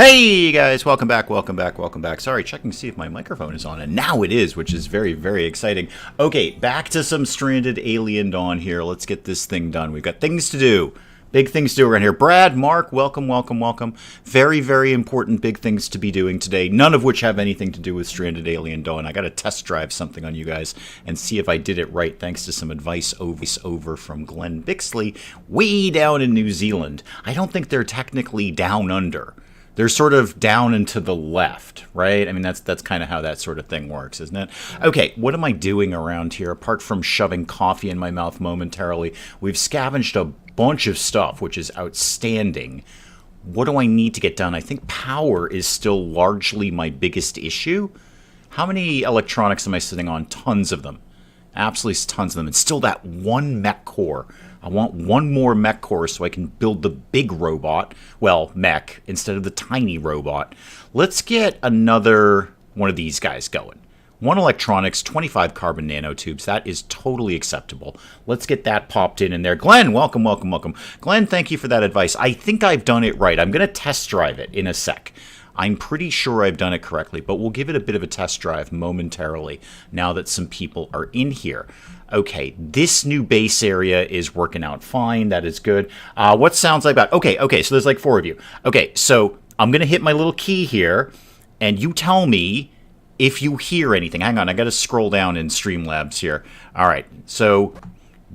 Hey guys, welcome back, welcome back, welcome back. Sorry, checking to see if my microphone is on, and now it is, which is very, very exciting. Okay, back to some Stranded Alien Dawn here. Let's get this thing done. We've got things to do. Big things to do around here. Brad, Mark, welcome, welcome, welcome. Very, very important big things to be doing today, none of which have anything to do with Stranded Alien Dawn. I got to test drive something on you guys and see if I did it right, thanks to some advice over from Glenn Bixley, way down in New Zealand. I don't think they're technically down under. They're sort of down and to the left, right? I mean, that's kind of how that sort of thing works, isn't it? Okay, what am I doing around here apart from shoving coffee in my mouth momentarily? We've scavenged a bunch of stuff, which is outstanding. What do I need to get done? I think power is still largely my biggest issue. How many electronics am I sitting on? Tons of them. Absolutely tons of them. And still that one mech core. I want one more mech core so I can build the big robot. Well, mech, instead of the tiny robot. Let's get another one of these guys going. One electronics, 25 carbon nanotubes. That is totally acceptable. Let's get that popped in there. Glenn, welcome, welcome, welcome. Glenn, thank you for that advice. I think I've done it right. I'm going to test drive it in a sec. I'm pretty sure I've done it correctly, but we'll give it a bit of a test drive momentarily now that some people are in here. Okay, this new base area is working out fine. That is good. What sounds like that? Okay, so there's like 4 of you. Okay, so I'm going to hit my little key here, and you tell me if you hear anything. Hang on, I got to scroll down in Streamlabs here. All right, so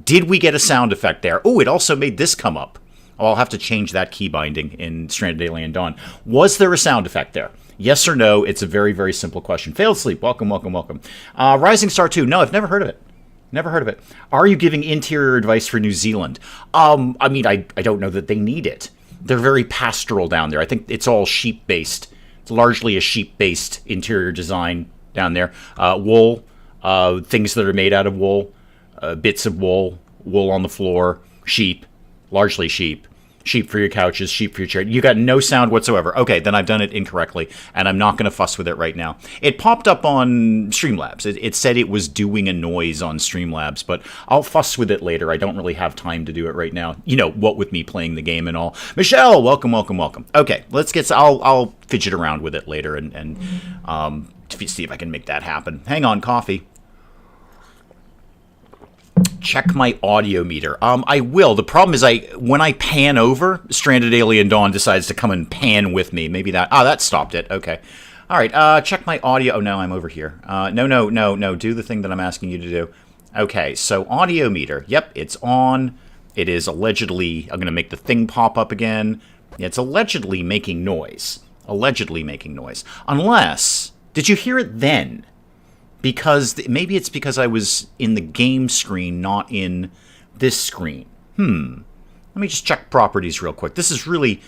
did we get a sound effect there? Oh, it also made this come up. Oh, I'll have to change that key binding in Stranded Alien Dawn. Was there a sound effect there? Yes or no? It's a very, very simple question. Failed Sleep, welcome, welcome, welcome. Rising Star 2, no, I've never heard of it. Never heard of it. Are you giving interior advice for New Zealand? I mean, I don't know that they need it. They're very pastoral down there. I think it's all sheep-based. It's largely a sheep-based interior design down there. Wool, things that are made out of wool, bits of wool, wool on the floor, sheep, largely sheep. Sheep for your couches, sheep for your chair. You got no sound whatsoever. Okay, then I've done it incorrectly, and I'm not going to fuss with it right now. It popped up on Streamlabs. It said it was doing a noise on Streamlabs, but I'll fuss with it later. I don't really have time to do it right now. You know, what with me playing the game and all. Michelle, welcome, welcome, welcome. Okay, let's get... I'll fidget around with it later and see if I can make that happen. Hang on, coffee. Check my audio meter. I will. The problem is when I pan over, Stranded Alien Dawn decides to come and pan with me. Maybe that... that stopped it. Okay. All right. Check my audio. Oh, no, I'm over here. No. Do the thing that I'm asking you to do. Okay, so audio meter. Yep, it's on. It is allegedly... I'm going to make the thing pop up again. It's allegedly making noise. Allegedly making noise. Unless... Did you hear it then? Because maybe it's because I was in the game screen, not in this screen. Let me just check properties real quick. This is really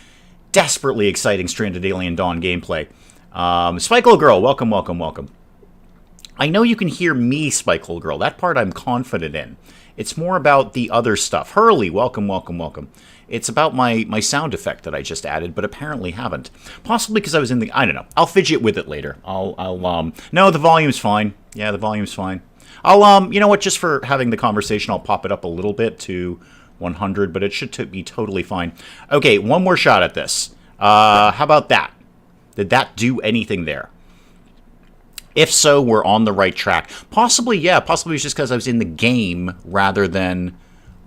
desperately exciting Stranded Alien Dawn gameplay. Spikeable Girl, welcome, welcome, welcome. I know you can hear me, Spikeable Girl. That part I'm confident in. It's more about the other stuff. Hurley, welcome, welcome, welcome. It's about my sound effect that I just added, but apparently haven't. Possibly because I was in the... I don't know. I'll fidget with it later. No, the volume's fine. Yeah, the volume's fine. You know what? Just for having the conversation, I'll pop it up a little bit to 100, but it should be totally fine. Okay, one more shot at this. How about that? Did that do anything there? If so, we're on the right track. Possibly, yeah. Possibly it's just because I was in the game rather than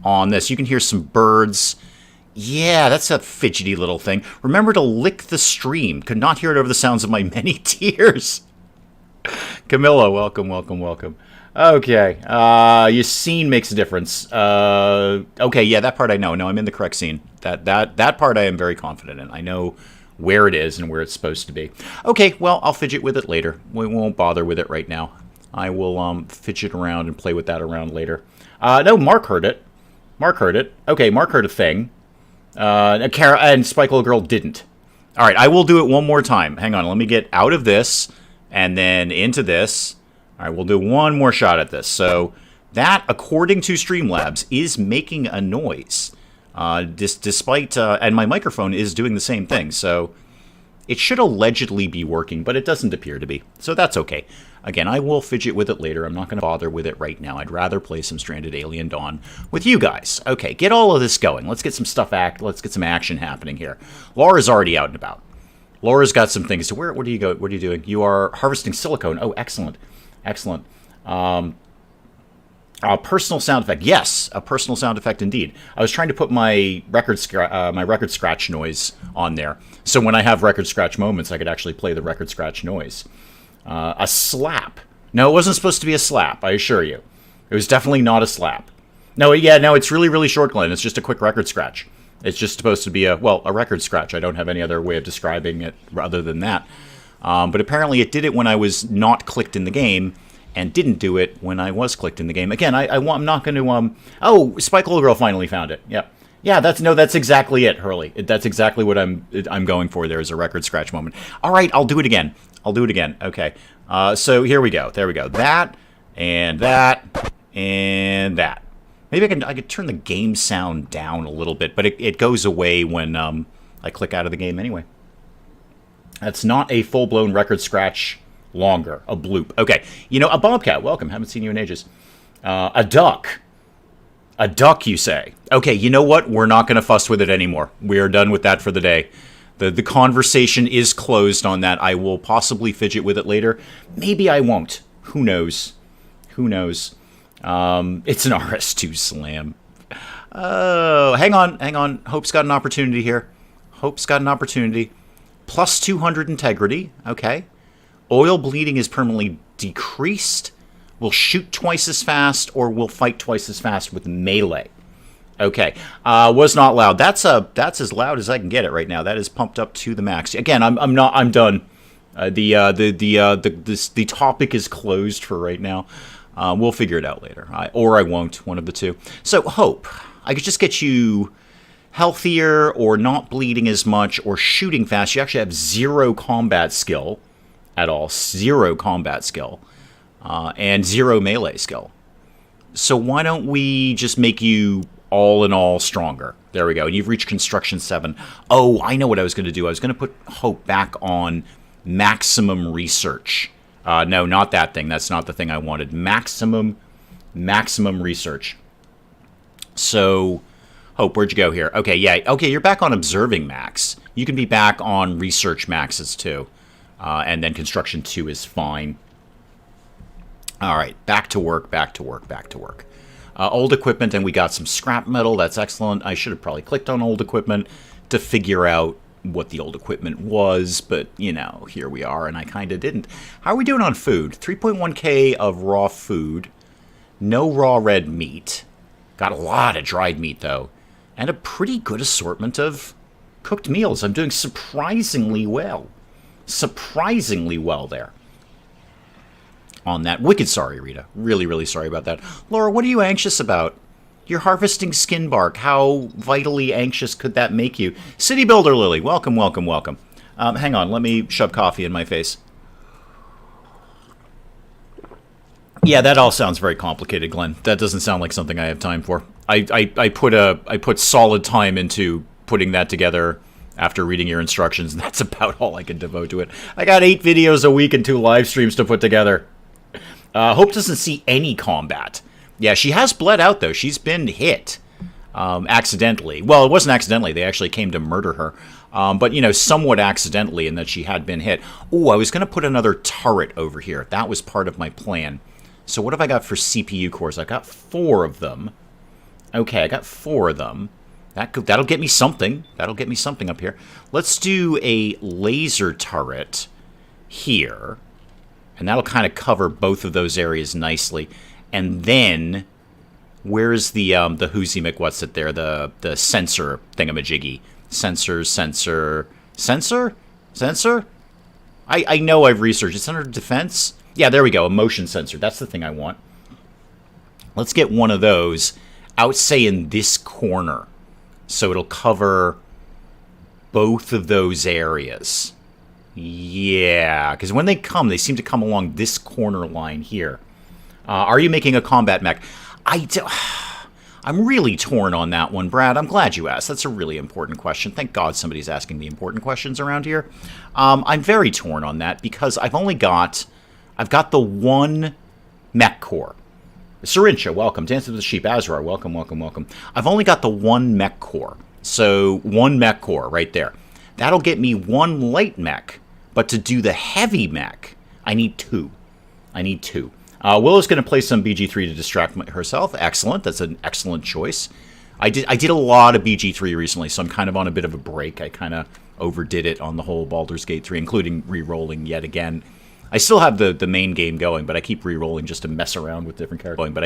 on this. You can hear some birds. Yeah, that's a fidgety little thing. Remember to lick the stream. Could not hear it over the sounds of my many tears. Camilla, welcome, welcome, welcome. Okay, your scene makes a difference. Okay, yeah, that part I know. No, I'm in the correct scene. That part I am very confident in. I know where it is and where it's supposed to be. Okay, well, I'll fidget with it later. We won't bother with it right now. I will fidget around and play with that around later. No, Mark heard it. Mark heard it. Okay, Mark heard a thing. And Spikeable Girl didn't. All right, I will do it one more time. Hang on, let me get out of this and then into this. All right, we'll do one more shot at this. So that, according to Streamlabs, is making a noise. Despite, and my microphone is doing the same thing. So it should allegedly be working, but it doesn't appear to be. So that's okay. Again, I will fidget with it later. I'm not going to bother with it right now. I'd rather play some Stranded Alien Dawn with you guys. Okay, get all of this going. Let's get some stuff let's get some action happening here. Laura's already out and about. Laura's got some things. So where do you go? What are you doing? You are harvesting silicone. Oh, excellent. Excellent. A personal sound effect. Yes, a personal sound effect indeed. I was trying to put my record scratch noise on there. So when I have record scratch moments, I could actually play the record scratch noise. A slap. No, it wasn't supposed to be a slap, I assure you. It was definitely not a slap. No, yeah, no, it's really, really short, Glenn. It's just a quick record scratch. It's just supposed to be a record scratch. I don't have any other way of describing it other than that. But apparently it did it when I was not clicked in the game, and didn't do it when I was clicked in the game. Again, I'm not going to... Oh, Spike Little Girl finally found it. Yep. Yeah, that's exactly it, Hurley. That's exactly what I'm going for there, is a record scratch moment. All right, I'll do it again. Okay. So here we go. There we go. That, and that, and that. Maybe I could turn the game sound down a little bit, but it goes away when I click out of the game anyway. That's not a full-blown record scratch longer. A bloop. Okay. You know, a bobcat. Welcome. Haven't seen you in ages. A duck. A duck, you say? Okay, you know what? We're not going to fuss with it anymore. We are done with that for the day. The conversation is closed on that. I will possibly fidget with it later. Maybe I won't. Who knows? Who knows? It's an RS2 slam. Oh, hang on. Hope's got an opportunity here. Plus 200 integrity. Okay. Oil bleeding is permanently decreased. Will shoot twice as fast, or will fight twice as fast with melee. Okay. Was not loud. That's as loud as I can get it right now. That is pumped up to the max. Again, I'm done. The topic is closed for right now. We'll figure it out later. Or I won't, one of the two. So, Hope, I could just get you healthier, or not bleeding as much, or shooting fast. You actually have 0 combat skill at all. 0 combat skill. And 0 melee skill. So why don't we just make you all in all stronger? There we go. And you've reached construction 7. Oh, I know what I was going to do. I was going to put Hope back on maximum research. No, not that thing. That's not the thing I wanted. Maximum research. So, Hope, where'd you go here? Okay, yeah. Okay, you're back on observing max. You can be back on research maxes too. And then construction 2 is fine. All right, back to work. Old equipment, and we got some scrap metal. That's excellent. I should have probably clicked on old equipment to figure out what the old equipment was, but, you know, here we are, and I kind of didn't. How are we doing on food? 3.1k of raw food. No raw red meat. Got a lot of dried meat, though. And a pretty good assortment of cooked meals. I'm doing surprisingly well. Surprisingly well there. On that. Wicked sorry, Rita. Really, really sorry about that. Laura, what are you anxious about? You're harvesting skin bark. How vitally anxious could that make you? City Builder Lily, welcome. Hang on, let me shove coffee in my face. Yeah, that all sounds very complicated, Glenn. That doesn't sound like something I have time for. I put solid time into putting that together after reading your instructions, and that's about all I can devote to it. I got 8 videos a week and 2 live streams to put together. Hope doesn't see any combat. Yeah, she has bled out, though. She's been hit accidentally. Well, it wasn't accidentally. They actually came to murder her. But, you know, somewhat accidentally in that she had been hit. Oh, I was going to put another turret over here. That was part of my plan. So what have I got for CPU cores? I got 4 of them. Okay, I got 4 of them. That'll get me something. That'll get me something up here. Let's do a laser turret here. And that'll kind of cover both of those areas nicely. And then, where's the Whoozy McWhat's it there? The sensor thingamajiggy. Sensor? I know I've researched. It's under defense? Yeah, there we go. A motion sensor. That's the thing I want. Let's get one of those out, say, in this corner. So it'll cover both of those areas. Yeah, because when they come, they seem to come along this corner line here. Are you making a combat mech? I'm really torn on that one, Brad. I'm glad you asked. That's a really important question. Thank God somebody's asking the important questions around here. I'm very torn on that because I've got the one mech core. Syrincha, welcome. Dance of the Sheep, Azrar, welcome. I've only got the one mech core. So, one mech core right there. That'll get me 1 light mech. But to do the heavy mech, I need 2. I need 2. Willow's going to play some BG3 to distract herself. Excellent. That's an excellent choice. I did a lot of BG3 recently, so I'm kind of on a bit of a break. I kind of overdid it on the whole Baldur's Gate 3, including re-rolling yet again. I still have the main game going, but I keep re-rolling just to mess around with different characters.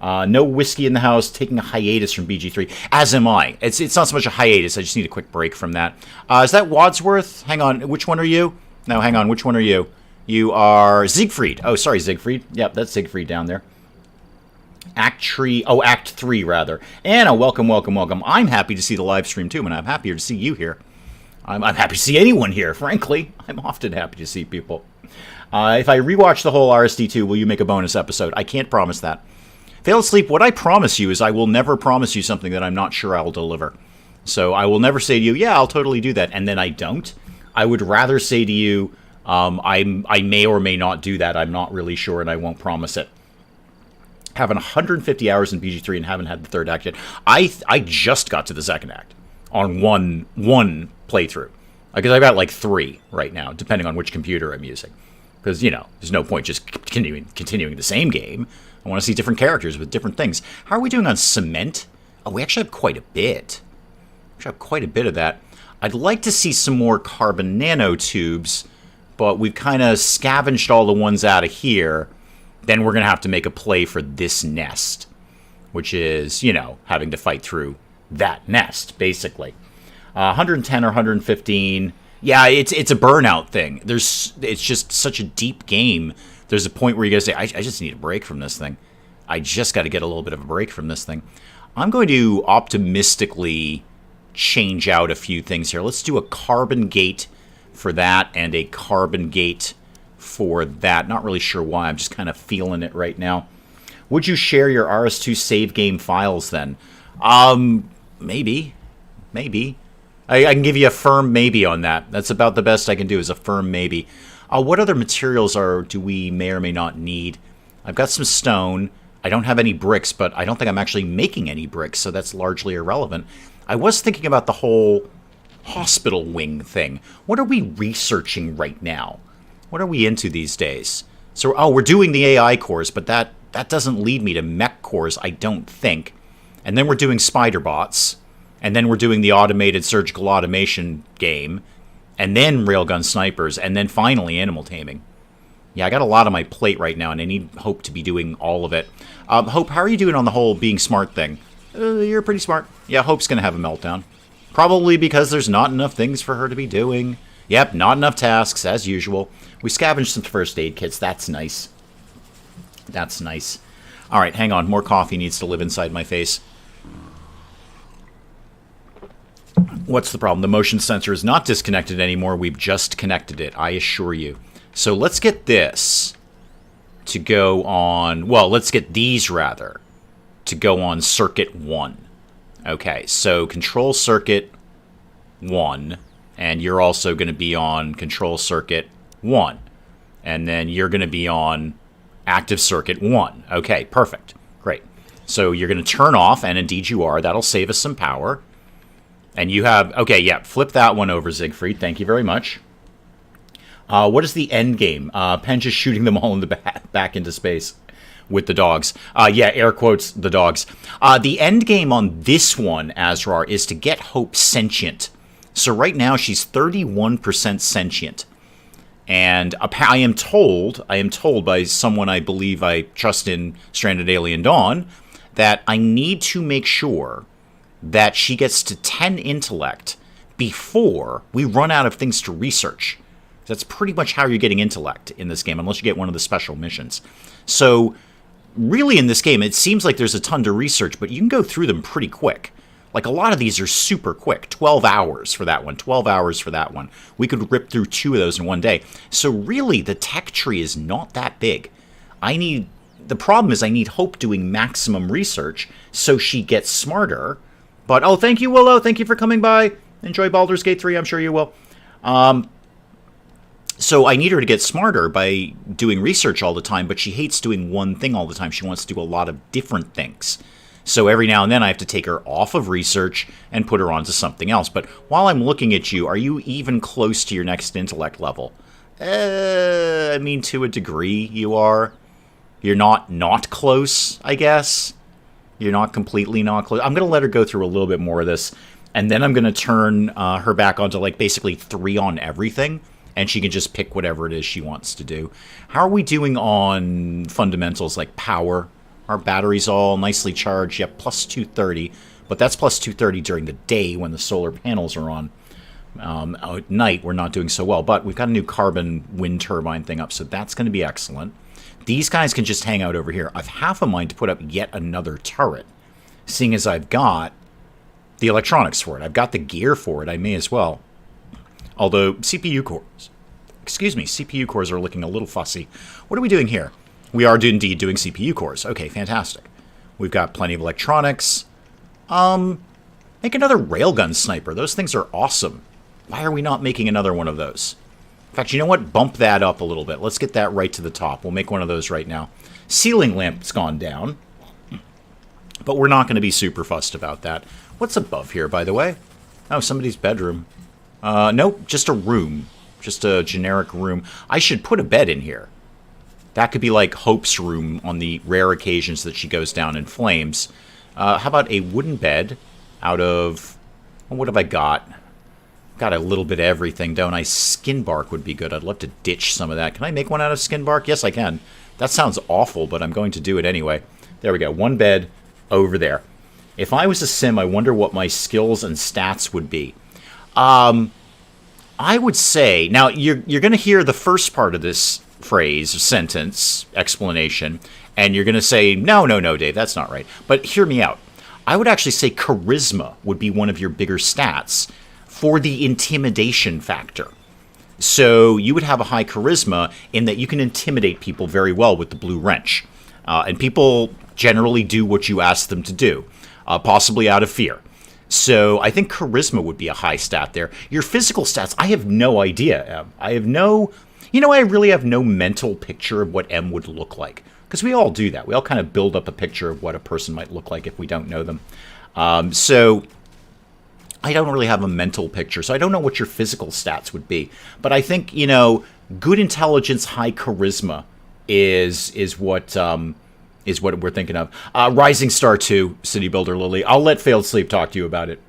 No whiskey in the house, taking a hiatus from BG3, as am I. It's not so much a hiatus, I just need a quick break from that. Is that Wadsworth? Hang on, which one are you? No, hang on, which one are you? You are Siegfried. Oh, sorry, Siegfried. Yep, that's Siegfried down there. Act 3, rather. Anna, welcome, welcome, welcome. I'm happy to see the live stream, too, and I'm happier to see you here. I'm happy to see anyone here, frankly. I'm often happy to see people. If I rewatch the whole RSD2, will you make a bonus episode? I can't promise that. Fail to Sleep, what I promise you is I will never promise you something that I'm not sure I will deliver. So I will never say to you, yeah, I'll totally do that, and then I don't. I would rather say to you, I may or may not do that. I'm not really sure, and I won't promise it. Having 150 hours in BG3 and haven't had the 3rd act yet. I just got to the 2nd act on one playthrough. Because I've got like 3 right now, depending on which computer I'm using. Because, you know, there's no point just continuing the same game. I want to see different characters with different things. How are we doing on cement? Oh, we actually have quite a bit. We actually have quite a bit of that. I'd like to see some more carbon nanotubes, but we've kind of scavenged all the ones out of here. Then we're going to have to make a play for this nest, which is, you know, having to fight through that nest, basically. 110 or 115. Yeah, it's a burnout thing. It's just such a deep game. There's a point where you guys say, I just need a break from this thing. I just got to get a little bit of a break from this thing. I'm going to optimistically change out a few things here. Let's do a carbon gate for that and a carbon gate for that. Not really sure why. I'm just kind of feeling it right now. Would you share your RS2 save game files then? Maybe. I can give you a firm maybe on that. That's about the best I can do is a firm maybe. What other materials do we may or may not need? I've got some stone. I don't have any bricks, but I don't think I'm actually making any bricks, so that's largely irrelevant. I was thinking about the whole hospital wing thing. What are we researching right now? What are we into these days? So, we're doing the AI cores, but that doesn't lead me to mech cores, I don't think. And then we're doing spider bots. And then we're doing the automated surgical automation game. And then railgun snipers. And then finally animal taming. Yeah, I got a lot on my plate right now, and I need Hope to be doing all of it. Hope, how are you doing on the whole being smart thing? You're pretty smart. Yeah, Hope's going to have a meltdown. Probably because there's not enough things for her to be doing. Yep, not enough tasks, as usual. We scavenged some first aid kits. That's nice. That's nice. All right, hang on. More coffee needs to live inside my face. What's the problem? The motion sensor is not disconnected anymore. We've just connected it, I assure you. So let's get this to go on... Well, let's get these, rather, to go on circuit 1. Okay, so control circuit 1, and you're also going to be on control circuit 1. And then you're going to be on active circuit 1. Okay, perfect. Great. So you're going to turn off, and indeed you are. That'll save us some power. And you have... Okay, yeah, flip that one over, Siegfried. Thank you very much. What is the end game? Penn just shooting them all in the back into space with the dogs. Yeah, air quotes, the dogs. The end game on this one, Azrar, is to get Hope sentient. So right now she's 31% sentient. And I am told by someone I believe I trust in Stranded Alien Dawn, that I need to make sure that she gets to 10 intellect before we run out of things to research. That's pretty much how you're getting intellect in this game, unless you get one of the special missions. So, really in this game, it seems like there's a ton to research, but you can go through them pretty quick. Like, a lot of these are super quick. 12 hours for that one, 12 hours for that one. We could rip through 2 of those in one day. So, really, the tech tree is not that big. The problem is I need Hope doing maximum research so she gets smarter. But, oh, thank you, Willow. Thank you for coming by. Enjoy Baldur's Gate 3. I'm sure you will. So I need her to get smarter by doing research all the time, but she hates doing one thing all the time. She wants to do a lot of different things. So every now and then I have to take her off of research and put her onto something else. But while I'm looking at you, are you even close to your next intellect level? I mean, to a degree you are. You're not close, I guess. You're not completely not close. I'm going to let her go through a little bit more of this. And then I'm going to turn her back onto, like, basically 3 on everything. And she can just pick whatever it is she wants to do. How are we doing on fundamentals like power? Our battery's all nicely charged. Yep, plus 230. But that's plus 230 during the day when the solar panels are on. At night, we're not doing so well. But we've got a new carbon wind turbine thing up, so that's going to be excellent. These guys can just hang out over here. I've half a mind to put up yet another turret, seeing as I've got the electronics for it. I've got the gear for it. I may as well. Although CPU cores, CPU cores are looking a little fussy. What are we doing here? We are indeed doing CPU cores. Okay, fantastic. We've got plenty of electronics. Make another railgun sniper. Those things are awesome. Why are we not making another one of those? In fact, you know what? Bump that up a little bit. Let's get that right to the top. We'll make one of those right now. Ceiling lamp's gone down. But we're not going to be super fussed about that. What's above here, by the way? Oh, somebody's bedroom. Nope, just a room. Just a generic room. I should put a bed in here. That could be like Hope's room on the rare occasions that she goes down in flames. How about a wooden bed out of... Well, what have I got? Got a little bit of everything, don't I? Skin bark would be good. I'd love to ditch some of that. Can I make one out of skin bark? Yes, I can. That sounds awful, but I'm going to do it anyway. There we go. One bed over there. If I was a sim, I wonder what my skills and stats would be. I would say, now you're going to hear the first part of this phrase, sentence, explanation, and you're going to say, no, Dave, that's not right. But hear me out. I would actually say charisma would be one of your bigger stats for the intimidation factor. So you would have a high charisma in that you can intimidate people very well with the blue wrench. And people generally do what you ask them to do, possibly out of fear. So I think charisma would be a high stat there. Your physical stats, I have no idea. I really have no mental picture of what M would look like. Because we all do that. We all kind of build up a picture of what a person might look like if we don't know them. So I don't really have a mental picture. So I don't know what your physical stats would be. But I think, good intelligence, high charisma is what we're thinking of. Rising Star 2, City Builder Lily. I'll let Failed Sleep talk to you about it.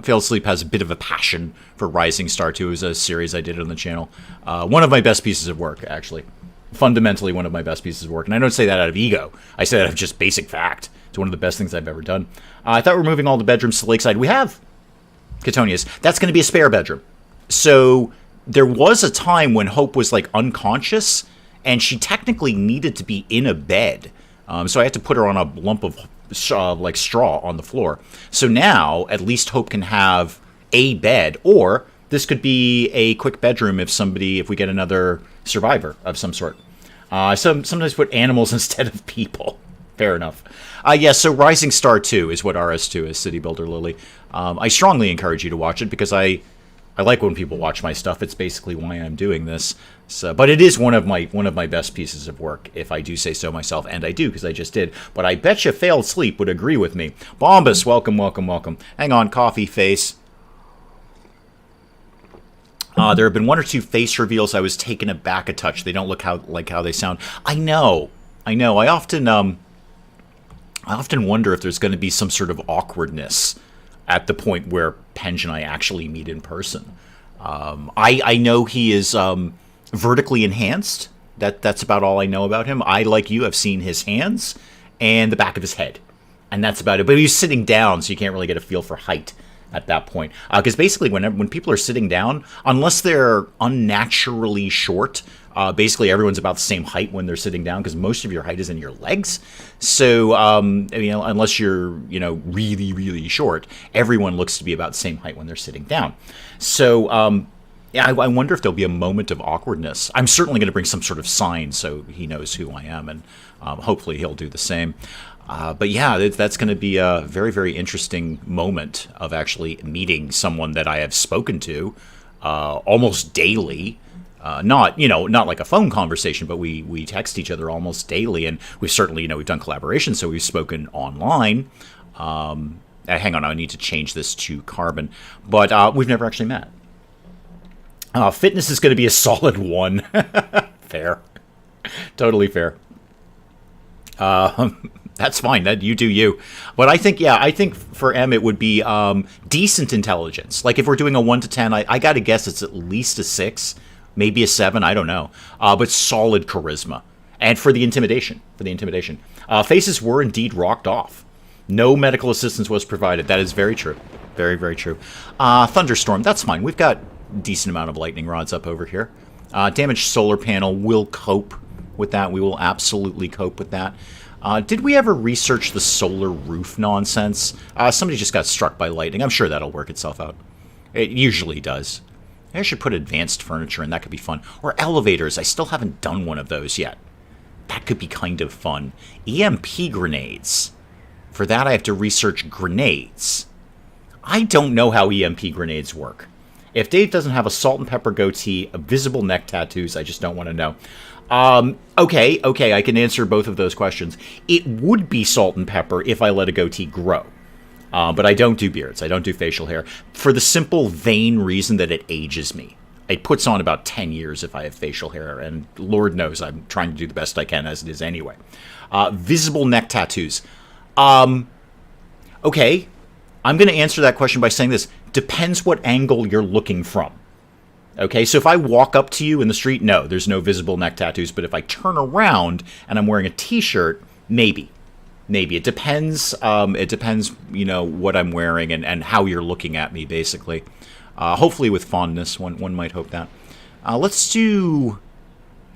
Failed Sleep has a bit of a passion for Rising Star 2. It was a series I did on the channel. One of my best pieces of work, actually. Fundamentally one of my best pieces of work. And I don't say that out of ego. I say that out of just basic fact. It's one of the best things I've ever done. I thought we were moving all the bedrooms to Lakeside. We have Catonia's. That's going to be a spare bedroom. So there was a time when Hope was like unconscious, and she technically needed to be in a bed. So I had to put her on a lump of straw on the floor. So now at least Hope can have a bed, or this could be a quick bedroom if we get another survivor of some sort. Sometimes put animals instead of people. Fair enough. So Rising Star 2 is what RS2 is, City Builder Lily. I strongly encourage you to watch it because I like when people watch my stuff. It's basically why I'm doing this. So, but it is one of my best pieces of work, if I do say so myself, and I do because I just did. But I bet you Failed Sleep would agree with me. Bombus, welcome. Hang on, coffee face. There have been 1 or 2 face reveals I was taken aback a touch. They don't look like how they sound. I know. I often wonder if there's going to be some sort of awkwardness at the point where Penge and I actually meet in person. I know he is vertically enhanced. That's about all I know about him. I, like you, have seen his hands and the back of his head. And that's about it. But he's sitting down, so you can't really get a feel for height at that point. Because basically, when people are sitting down, unless they're unnaturally short, basically everyone's about the same height when they're sitting down, because most of your height is in your legs. So, unless you're, really, really short, everyone looks to be about the same height when they're sitting down. So, I wonder if there'll be a moment of awkwardness. I'm certainly going to bring some sort of sign so he knows who I am, and hopefully he'll do the same. But yeah, that's going to be a very, very interesting moment of actually meeting someone that I have spoken to almost daily Not, not like a phone conversation, but we text each other almost daily, and we've certainly, we've done collaboration, so we've spoken online. Hang on, I need to change this to carbon, but we've never actually met. Fitness is going to be a solid 1. Fair. Totally fair. That's fine. That you do you. But I think for M it would be decent intelligence. Like if we're doing a 1 to 10, I got to guess it's at least a 6, maybe a 7. I don't know. But solid charisma, and for the intimidation. Faces were indeed rocked off. No medical assistance was provided. That is very true. Very, very true. Thunderstorm. That's fine. We've got a decent amount of lightning rods up over here. Damaged solar panel. Will cope with that. We will absolutely cope with that. Did we ever research the solar roof nonsense? Somebody just got struck by lightning. I'm sure that'll work itself out. It usually does. I should put advanced furniture in. That could be fun. Or elevators. I still haven't done one of those yet. That could be kind of fun. EMP grenades. For that, I have to research grenades. I don't know how EMP grenades work. If Dave doesn't have a salt and pepper goatee, a visible neck tattoos, I just don't want to know. Okay, I can answer both of those questions. It would be salt and pepper if I let a goatee grow. But I don't do beards. I don't do facial hair. For the simple, vain reason that it ages me. It puts on about 10 years if I have facial hair, and Lord knows I'm trying to do the best I can as it is anyway. Visible neck tattoos. Okay, I'm going to answer that question by saying this. Depends what angle you're looking from. Okay, so if I walk up to you in the street, no, there's no visible neck tattoos. But if I turn around and I'm wearing a t-shirt, maybe. It depends. It depends, what I'm wearing and how you're looking at me, basically. Hopefully with fondness, one might hope that. Let's do...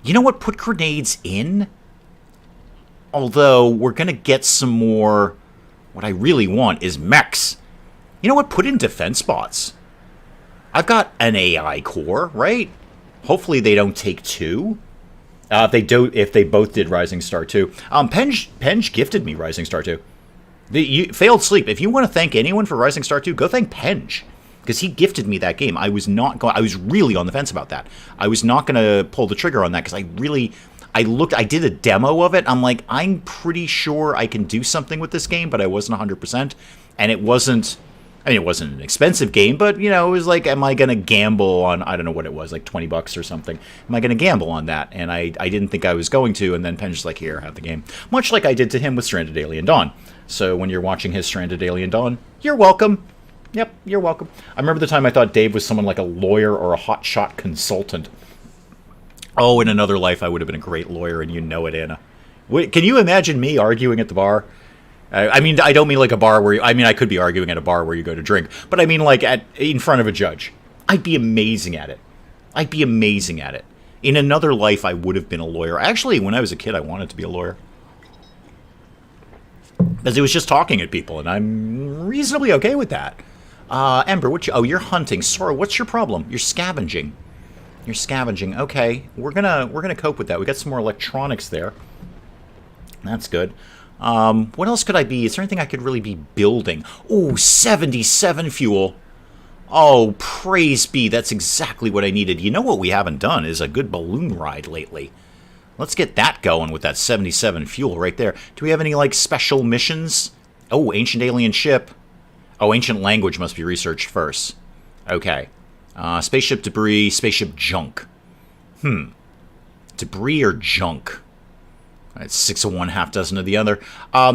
You know what? Put grenades in. Although, we're going to get some more... What I really want is mechs. You know what? Put in defense bots. I've got an AI core, right? Hopefully they don't take 2. If they both did Rising Star 2. Penge gifted me Rising Star 2. Failed Sleep. If you want to thank anyone for Rising Star 2, go thank Penge. Because he gifted me that game. I was really on the fence about that. I was not going to pull the trigger on that because I did a demo of it. I'm like, I'm pretty sure I can do something with this game, but I wasn't 100%. And it wasn't an expensive game, but, it was like, am I going to gamble on, I don't know what it was, like $20 or something. Am I going to gamble on that? And I didn't think I was going to, and then Pen's like, here, have the game. Much like I did to him with Stranded Alien Dawn. So when you're watching his Stranded Alien Dawn, you're welcome. Yep, you're welcome. I remember the time I thought Dave was someone like a lawyer or a hotshot consultant. Oh, in another life, I would have been a great lawyer, and you know it, Anna. Can you imagine me arguing at the bar? I mean, I don't mean like a bar where... I could be arguing at a bar where you go to drink. But I mean like in front of a judge. I'd be amazing at it. In another life, I would have been a lawyer. Actually, when I was a kid, I wanted to be a lawyer. Because it was just talking at people, and I'm reasonably okay with that. Ember, you're hunting. Sora, what's your problem? You're scavenging. Okay, we're gonna cope with that. We got some more electronics there. That's good. What else could I be? Is there anything I could really be building? Oh, 77 fuel. Oh, praise be. That's exactly what I needed. You know what we haven't done is a good balloon ride lately. Let's get that going with that 77 fuel right there. Do we have any, special missions? Oh, ancient alien ship. Oh, ancient language must be researched first. Okay. Spaceship debris, spaceship junk. Debris or junk? It's 6 of one, half dozen of the other.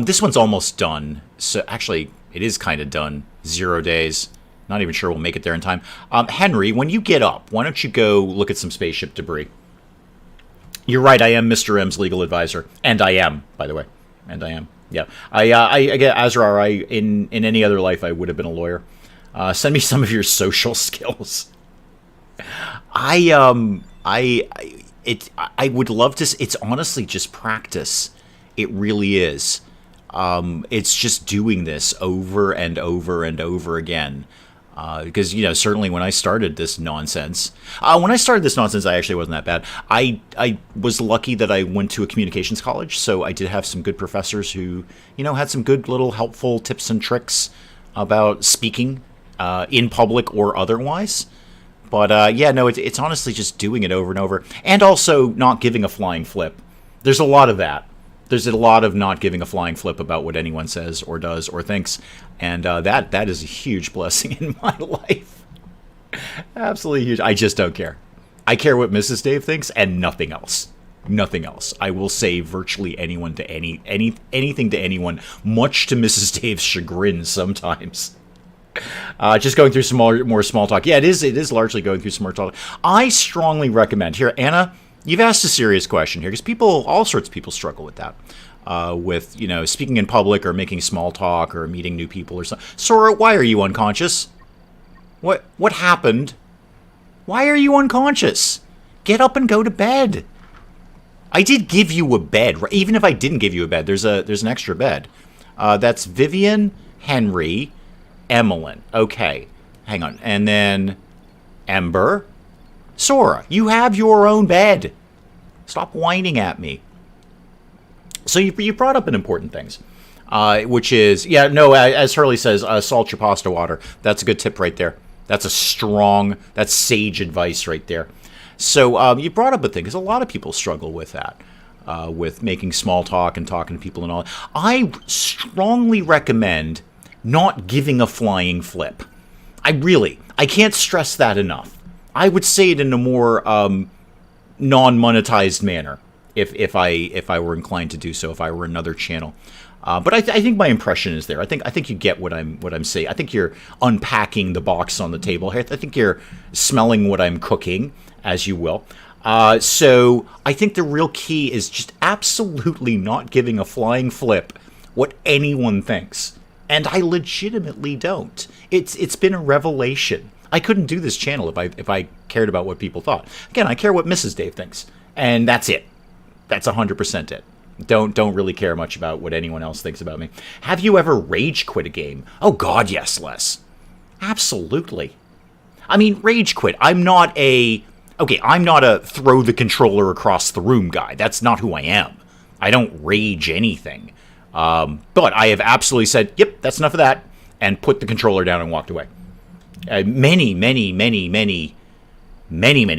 This one's almost done. So actually, it is kind of done. 0 days. Not even sure we'll make it there in time. Henry, when you get up, why don't you go look at some spaceship debris? You're right, I am Mr. M's legal advisor. And I am, by the way. And I am. Yeah. I get Azrar, in any other life, I would have been a lawyer. Send me some of your social skills. I would love to... It's honestly just practice. It really is. It's just doing this over and over and over again. Because, certainly when I started this nonsense... I actually wasn't that bad. I was lucky that I went to a communications college, so I did have some good professors who, had some good little helpful tips and tricks about speaking in public or otherwise. But yeah, no, it's honestly just doing it over and over. And also not giving a flying flip. There's a lot of that. There's a lot of not giving a flying flip about what anyone says or does or thinks. And that is a huge blessing in my life. Absolutely huge. I just don't care. I care what Mrs. Dave thinks and nothing else. Nothing else. I will say virtually anyone to anything to anyone, much to Mrs. Dave's chagrin sometimes. Just going through some more small talk. Yeah, it is largely going through some more talk. I strongly recommend here, Anna. You've asked a serious question here because all sorts of people struggle with that, with speaking in public or making small talk or meeting new people or something. Sora, why are you unconscious? What happened? Why are you unconscious? Get up and go to bed. I did give you a bed, right? Even if I didn't give you a bed, there's an extra bed. That's Vivian, Henry, Emmeline. Okay, hang on, and then Ember. Sora, you have your own bed. Stop whining at me. So you brought up an important things, which is, as Hurley says, salt your pasta water. That's a good tip right there. That's sage advice right there. So you brought up a thing, because a lot of people struggle with that, with making small talk and talking to people and all. I strongly recommend not giving a flying flip. I can't stress that enough. I would say it in a more non-monetized manner if I were inclined to do so, if I were another channel. But I think my impression is there. I think you get what I'm saying. I think you're unpacking the box on the table here. I think you're smelling what I'm cooking, as you will. So I think the real key is just absolutely not giving a flying flip what anyone thinks. And I legitimately don't. It's been a revelation. I couldn't do this channel if I cared about what people thought. Again, I care what Mrs. Dave thinks, and that's it. That's 100% it. Don't really care much about what anyone else thinks about me. Have you ever rage quit a game? Oh God, yes, Les. Absolutely. I mean, rage quit. I'm not a throw the controller across the room guy. That's not who I am. I don't rage anything. But I have absolutely said, yep, that's enough of that, and put the controller down and walked away. Many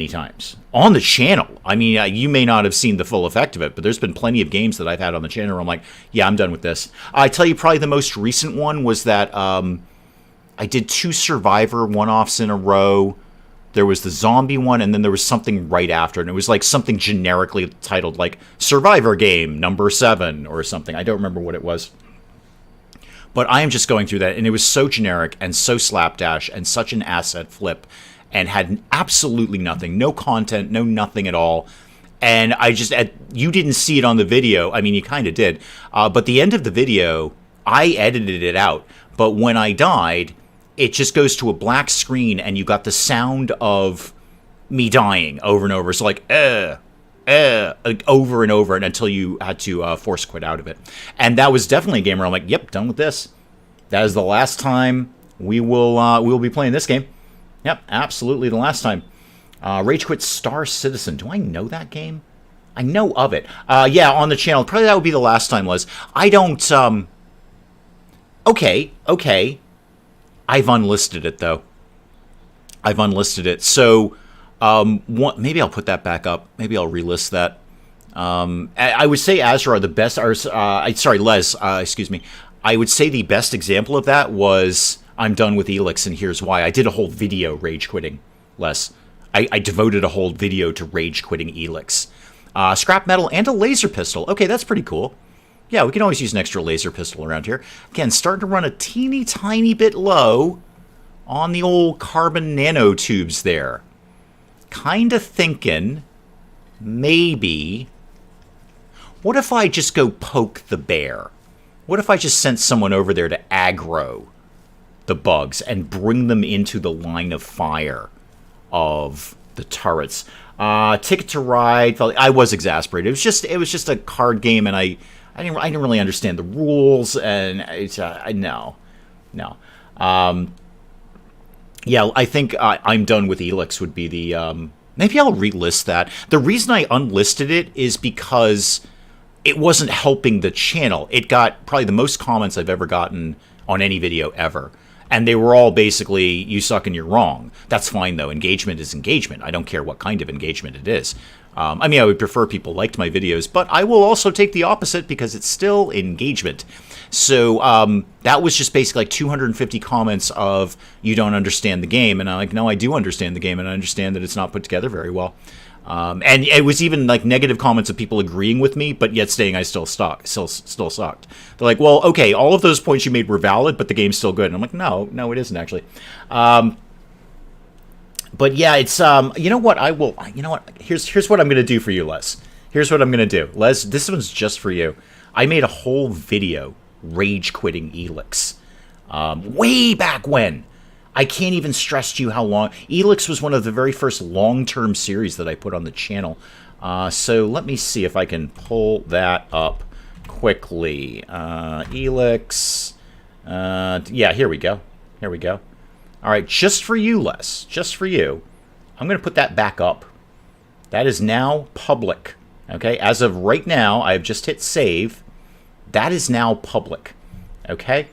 times on the channel. I mean, you may not have seen the full effect of it, but there's been plenty of games that I've had on the channel where I'm like, yeah, I'm done with this. I tell you, probably the most recent one was that I did 2 Survivor one-offs in a row. There was the zombie one, and then there was something right after, and it was like something generically titled like Survivor Game Number 7 or something. I don't remember what it was. But I am just going through that, and it was so generic and so slapdash and such an asset flip and had absolutely nothing. No content, no nothing at all. And you didn't see it on the video. I mean, you kind of did. But the end of the video, I edited it out. But when I died, it just goes to a black screen, and you got the sound of me dying over and over. So like, over and over, and until you had to force quit out of it. And that was definitely a game where I'm like, yep, done with this. That is the last time we will be playing this game. Yep, absolutely the last time. Rage Quit Star Citizen. Do I know that game? I know of it. Yeah, on the channel. Probably that would be the last time, Les. I don't, Okay. I've unlisted it, though. I've unlisted it. So, maybe I'll put that back up. Maybe I'll relist that. I would say Azra are the best. Les. Excuse me. I would say the best example of that was I'm done with Elix, and here's why. I did a whole video rage quitting, Les. I devoted a whole video to rage quitting Elix. Scrap metal and a laser pistol. Okay, that's pretty cool. Yeah, we can always use an extra laser pistol around here. Again, starting to run a teeny tiny bit low on the old carbon nanotubes there. Kind of thinking, maybe, what if I just go poke the bear? What if I just sent someone over there to aggro the bugs and bring them into the line of fire of the turrets? Ticket to Ride. I was exasperated. It was just a card game, and I didn't really understand the rules, and it's no. Yeah, I think I'm done with Elix would be the maybe I'll relist that. The reason I unlisted it is because it wasn't helping the channel. It got probably the most comments I've ever gotten on any video ever. And they were all basically, you suck and you're wrong. That's fine, though. Engagement is engagement. I don't care what kind of engagement it is. I mean, I would prefer people liked my videos, but I will also take the opposite because it's still engagement. So that was just basically like 250 comments of, you don't understand the game. And I'm like, no, I do understand the game, and I understand that it's not put together very well. And it was even like negative comments of people agreeing with me, but yet saying I still sucked. They're like, well, okay, all of those points you made were valid, but the game's still good. And I'm like, no, it isn't actually. But yeah, it's you know what? Here's what I'm gonna do for you, Les. Here's what I'm gonna do, Les. This one's just for you. I made a whole video rage quitting Elix, way back when. I can't even stress to you how long. Elix was one of the very first long-term series that I put on the channel. So let me see if I can pull that up quickly. Elix. Yeah, here we go. Here we go. All right, just for you, Les. Just for you. I'm going to put that back up. That is now public. Okay, as of right now, I've just hit save. That is now public. Okay?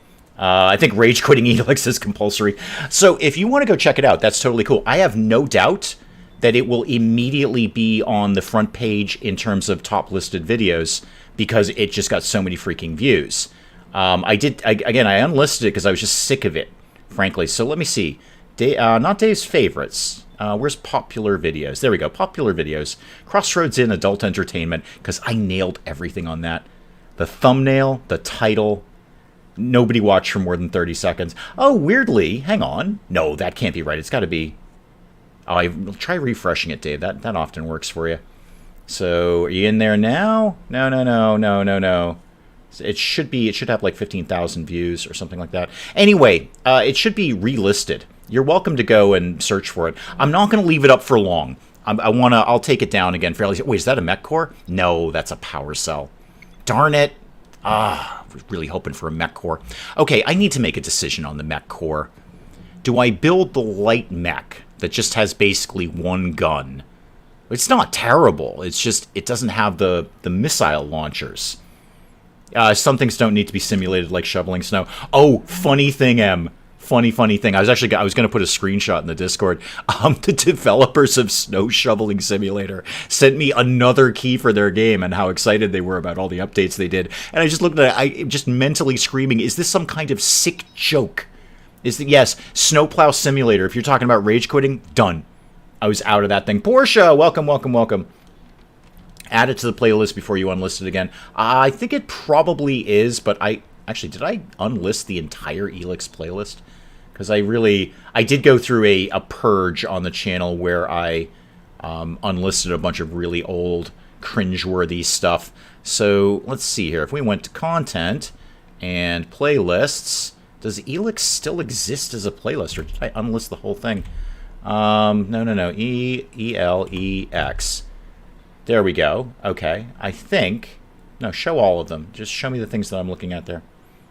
I think rage quitting Elix is compulsory. So if you want to go check it out, that's totally cool. I have no doubt that it will immediately be on the front page in terms of top listed videos because it just got so many freaking views. Again, I unlisted it because I was just sick of it, frankly. So let me see. Not Dave's favorites. Where's popular videos? There we go. Popular videos. Crossroads in adult entertainment, because I nailed everything on that. The thumbnail, the title. Nobody watched for more than 30 seconds. Oh, weirdly, hang on. No, that can't be right. It's got to be... Oh, try refreshing it, Dave. That often works for you. So, are you in there now? No. It should have like 15,000 views or something like that. Anyway, it should be relisted. You're welcome to go and search for it. I'm not going to leave it up for long. I'll take it down again fairly. Wait, is that a mech core? No, that's a power cell. Darn it. Really hoping for a mech core. Okay, I need to make a decision on the mech core. Do I build the light mech that just has basically one gun? It's not terrible. It's just, it doesn't have the missile launchers. Some things don't need to be simulated, like shoveling snow. Oh, funny thing, Em. Funny thing. I was going to put a screenshot in the Discord. The developers of Snow Shoveling Simulator sent me another key for their game and how excited they were about all the updates they did. And I just looked at it, I just mentally screaming, is this some kind of sick joke? Yes, Snowplow Simulator. If you're talking about rage quitting, done. I was out of that thing. Portia, welcome. Add it to the playlist before you unlist it again. I think it probably is, but actually, did I unlist the entire Elix playlist? Because I did go through a purge on the channel where I unlisted a bunch of really old, cringeworthy stuff. So let's see here. If we went to content and playlists, does Elix still exist as a playlist, or did I unlist the whole thing? No. E-L-E-X. There we go. Okay. I think... No, show all of them. Just show me the things that I'm looking at there.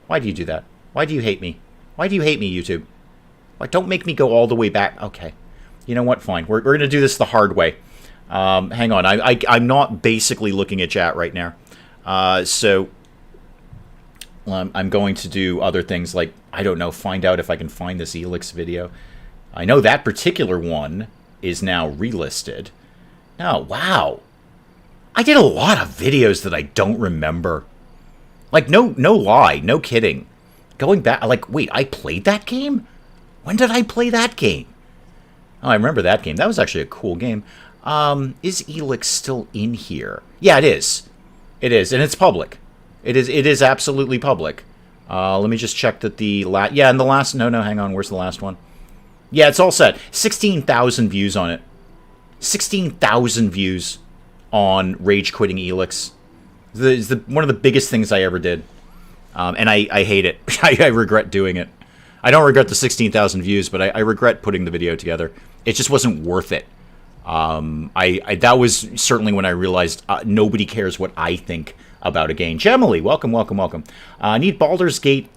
Why do you do that? Why do you hate me? Why do you hate me, YouTube? Why, don't make me go all the way back. Okay. You know what? Fine. We're going to do this the hard way. Hang on. I'm not basically looking at chat right now. So I'm going to do other things like, I don't know, find out if I can find this Elix video. I know that particular one is now relisted. No, wow. I did a lot of videos that I don't remember. Like, no lie, no kidding. Going back, like, wait, I played that game? When did I play that game? Oh, I remember that game. That was actually a cool game. Is Elix still in here? Yeah, it is. It is, and it's public. It is absolutely public. Let me just check that the last... Yeah, and the last... No, hang on. Where's the last one? Yeah, it's all set. 16,000 views on it. 16,000 views on Rage Quitting Elix. It's one of the biggest things I ever did. And I hate it. I regret doing it. I don't regret the 16,000 views, but I regret putting the video together. It just wasn't worth it. That was certainly when I realized nobody cares what I think about a game. Gemily, welcome. I need Baldur's Gate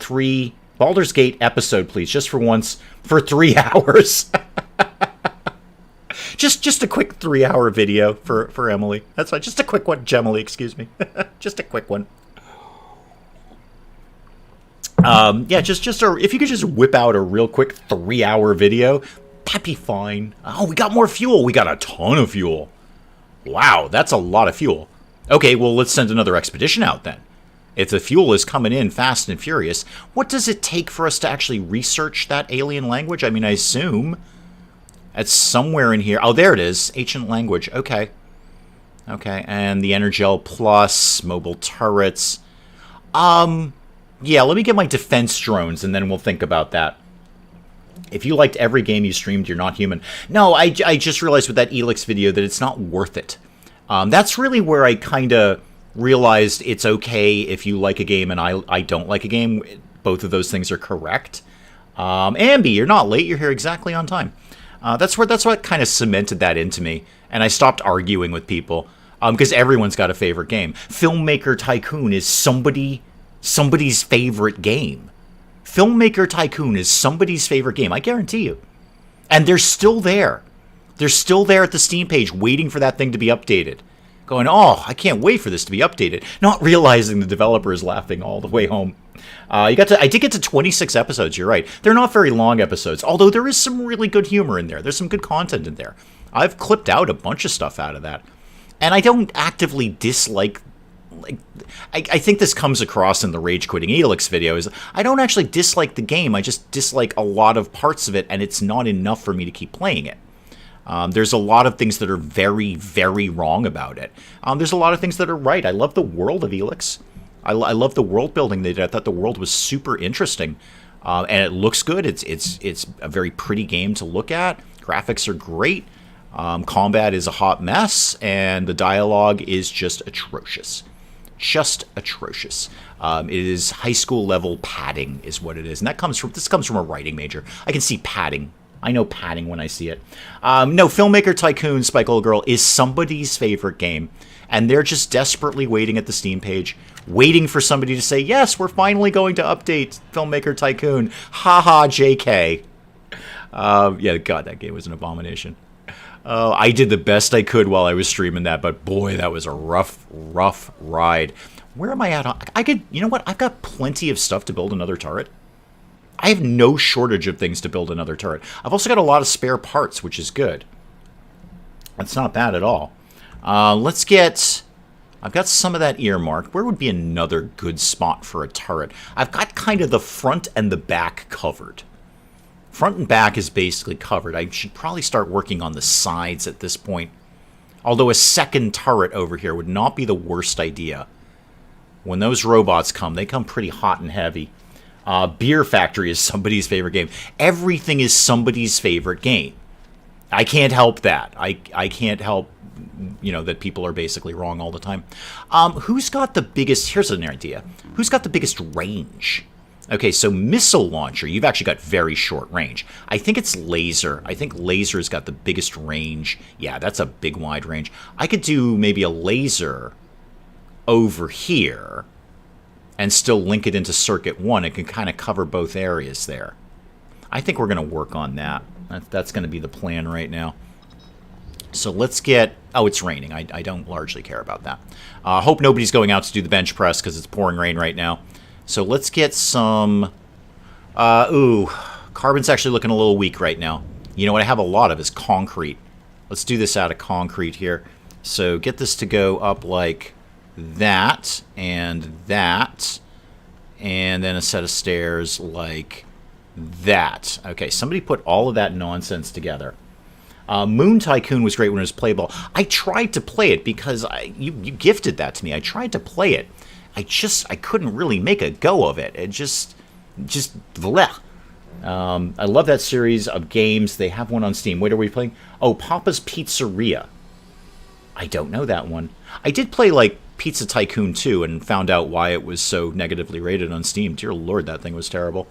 episode, please, just for once, for 3 hours. Just a quick 3-hour video for Emily. That's fine. Just a quick one, Gemily, excuse me. Just a quick one. Yeah, if you could just whip out a real quick 3-hour video, that'd be fine. Oh, we got more fuel. We got a ton of fuel. Wow, that's a lot of fuel. Okay, well, let's send another expedition out then. If the fuel is coming in fast and furious, what does it take for us to actually research that alien language? I mean, I assume it's somewhere in here. Oh, there it is. Ancient language. Okay. Okay, and the Energel Plus, mobile turrets. Yeah, let me get my defense drones, and then we'll think about that. If you liked every game you streamed, you're not human. No, I just realized with that Elix video that it's not worth it. That's really where I kind of realized it's okay if you like a game and I don't like a game. Both of those things are correct. Ambi, you're not late. You're here exactly on time. That's what kind of cemented that into me, and I stopped arguing with people because everyone's got a favorite game. Filmmaker Tycoon is somebody's favorite game. Filmmaker Tycoon is somebody's favorite game, I guarantee you. And they're still there. They're still there at the Steam page waiting for that thing to be updated. Going, oh, I can't wait for this to be updated. Not realizing the developer is laughing all the way home. I did get to 26 episodes, you're right. They're not very long episodes, although there is some really good humor in there. There's some good content in there. I've clipped out a bunch of stuff out of that. And I don't actively dislike... I think this comes across in the Rage Quitting Elix video, is I don't actually dislike the game, I just dislike a lot of parts of it, and it's not enough for me to keep playing it. There's a lot of things that are very, very wrong about it. There's a lot of things that are right. I love the world of Elix. I love the world building they did. I thought the world was super interesting, and it looks good. It's a very pretty game to look at. Graphics are great. Combat is a hot mess, and the dialogue is just atrocious. Just atrocious. It is high school level padding is what it is, and this comes from a writing major. I can see padding. I know padding when I see it. No, Filmmaker Tycoon, Spike Old Girl, is somebody's favorite game, and they're just desperately waiting at the Steam page, waiting for somebody to say, yes, we're finally going to update Filmmaker Tycoon. Haha, JK. Yeah, God, that game was an abomination. I did the best I could while I was streaming that, but boy, that was a rough, rough ride. Where am I at? You know what? I've got plenty of stuff to build another turret. I have no shortage of things to build another turret. I've also got a lot of spare parts, which is good. That's not bad at all. I've got some of that earmarked. Where would be another good spot for a turret? I've got kind of the front and the back covered. Front and back is basically covered. I should probably start working on the sides at this point. Although a second turret over here would not be the worst idea. When those robots come, they come pretty hot and heavy. Beer Factory is somebody's favorite game. Everything is somebody's favorite game. I can't help that. I can't help, that people are basically wrong all the time. Who's got the biggest... Here's an idea. Who's got the biggest range? Okay, so missile launcher, you've actually got very short range. I think it's laser. I think laser's got the biggest range. Yeah, that's a big wide range. I could do maybe a laser over here and still link it into Circuit 1. It can kind of cover both areas there. I think we're going to work on that. That's going to be the plan right now. So let's get... Oh, it's raining. I don't largely care about that. Hope nobody's going out to do the bench press because it's pouring rain right now. So let's get some... Carbon's actually looking a little weak right now. You know what I have a lot of is concrete. Let's do this out of concrete here. So get this to go up like that, and then a set of stairs like that. Okay, somebody put all of that nonsense together. Moon Tycoon was great when it was playable. I tried to play it because you gifted that to me. I tried to play it. I couldn't really make a go of it. It just bleh. I love that series of games. They have one on Steam. What are we playing? Oh, Papa's Pizzeria. I don't know that one. I did play, like, Pizza Tycoon 2 and found out why it was so negatively rated on Steam. Dear Lord, that thing was terrible.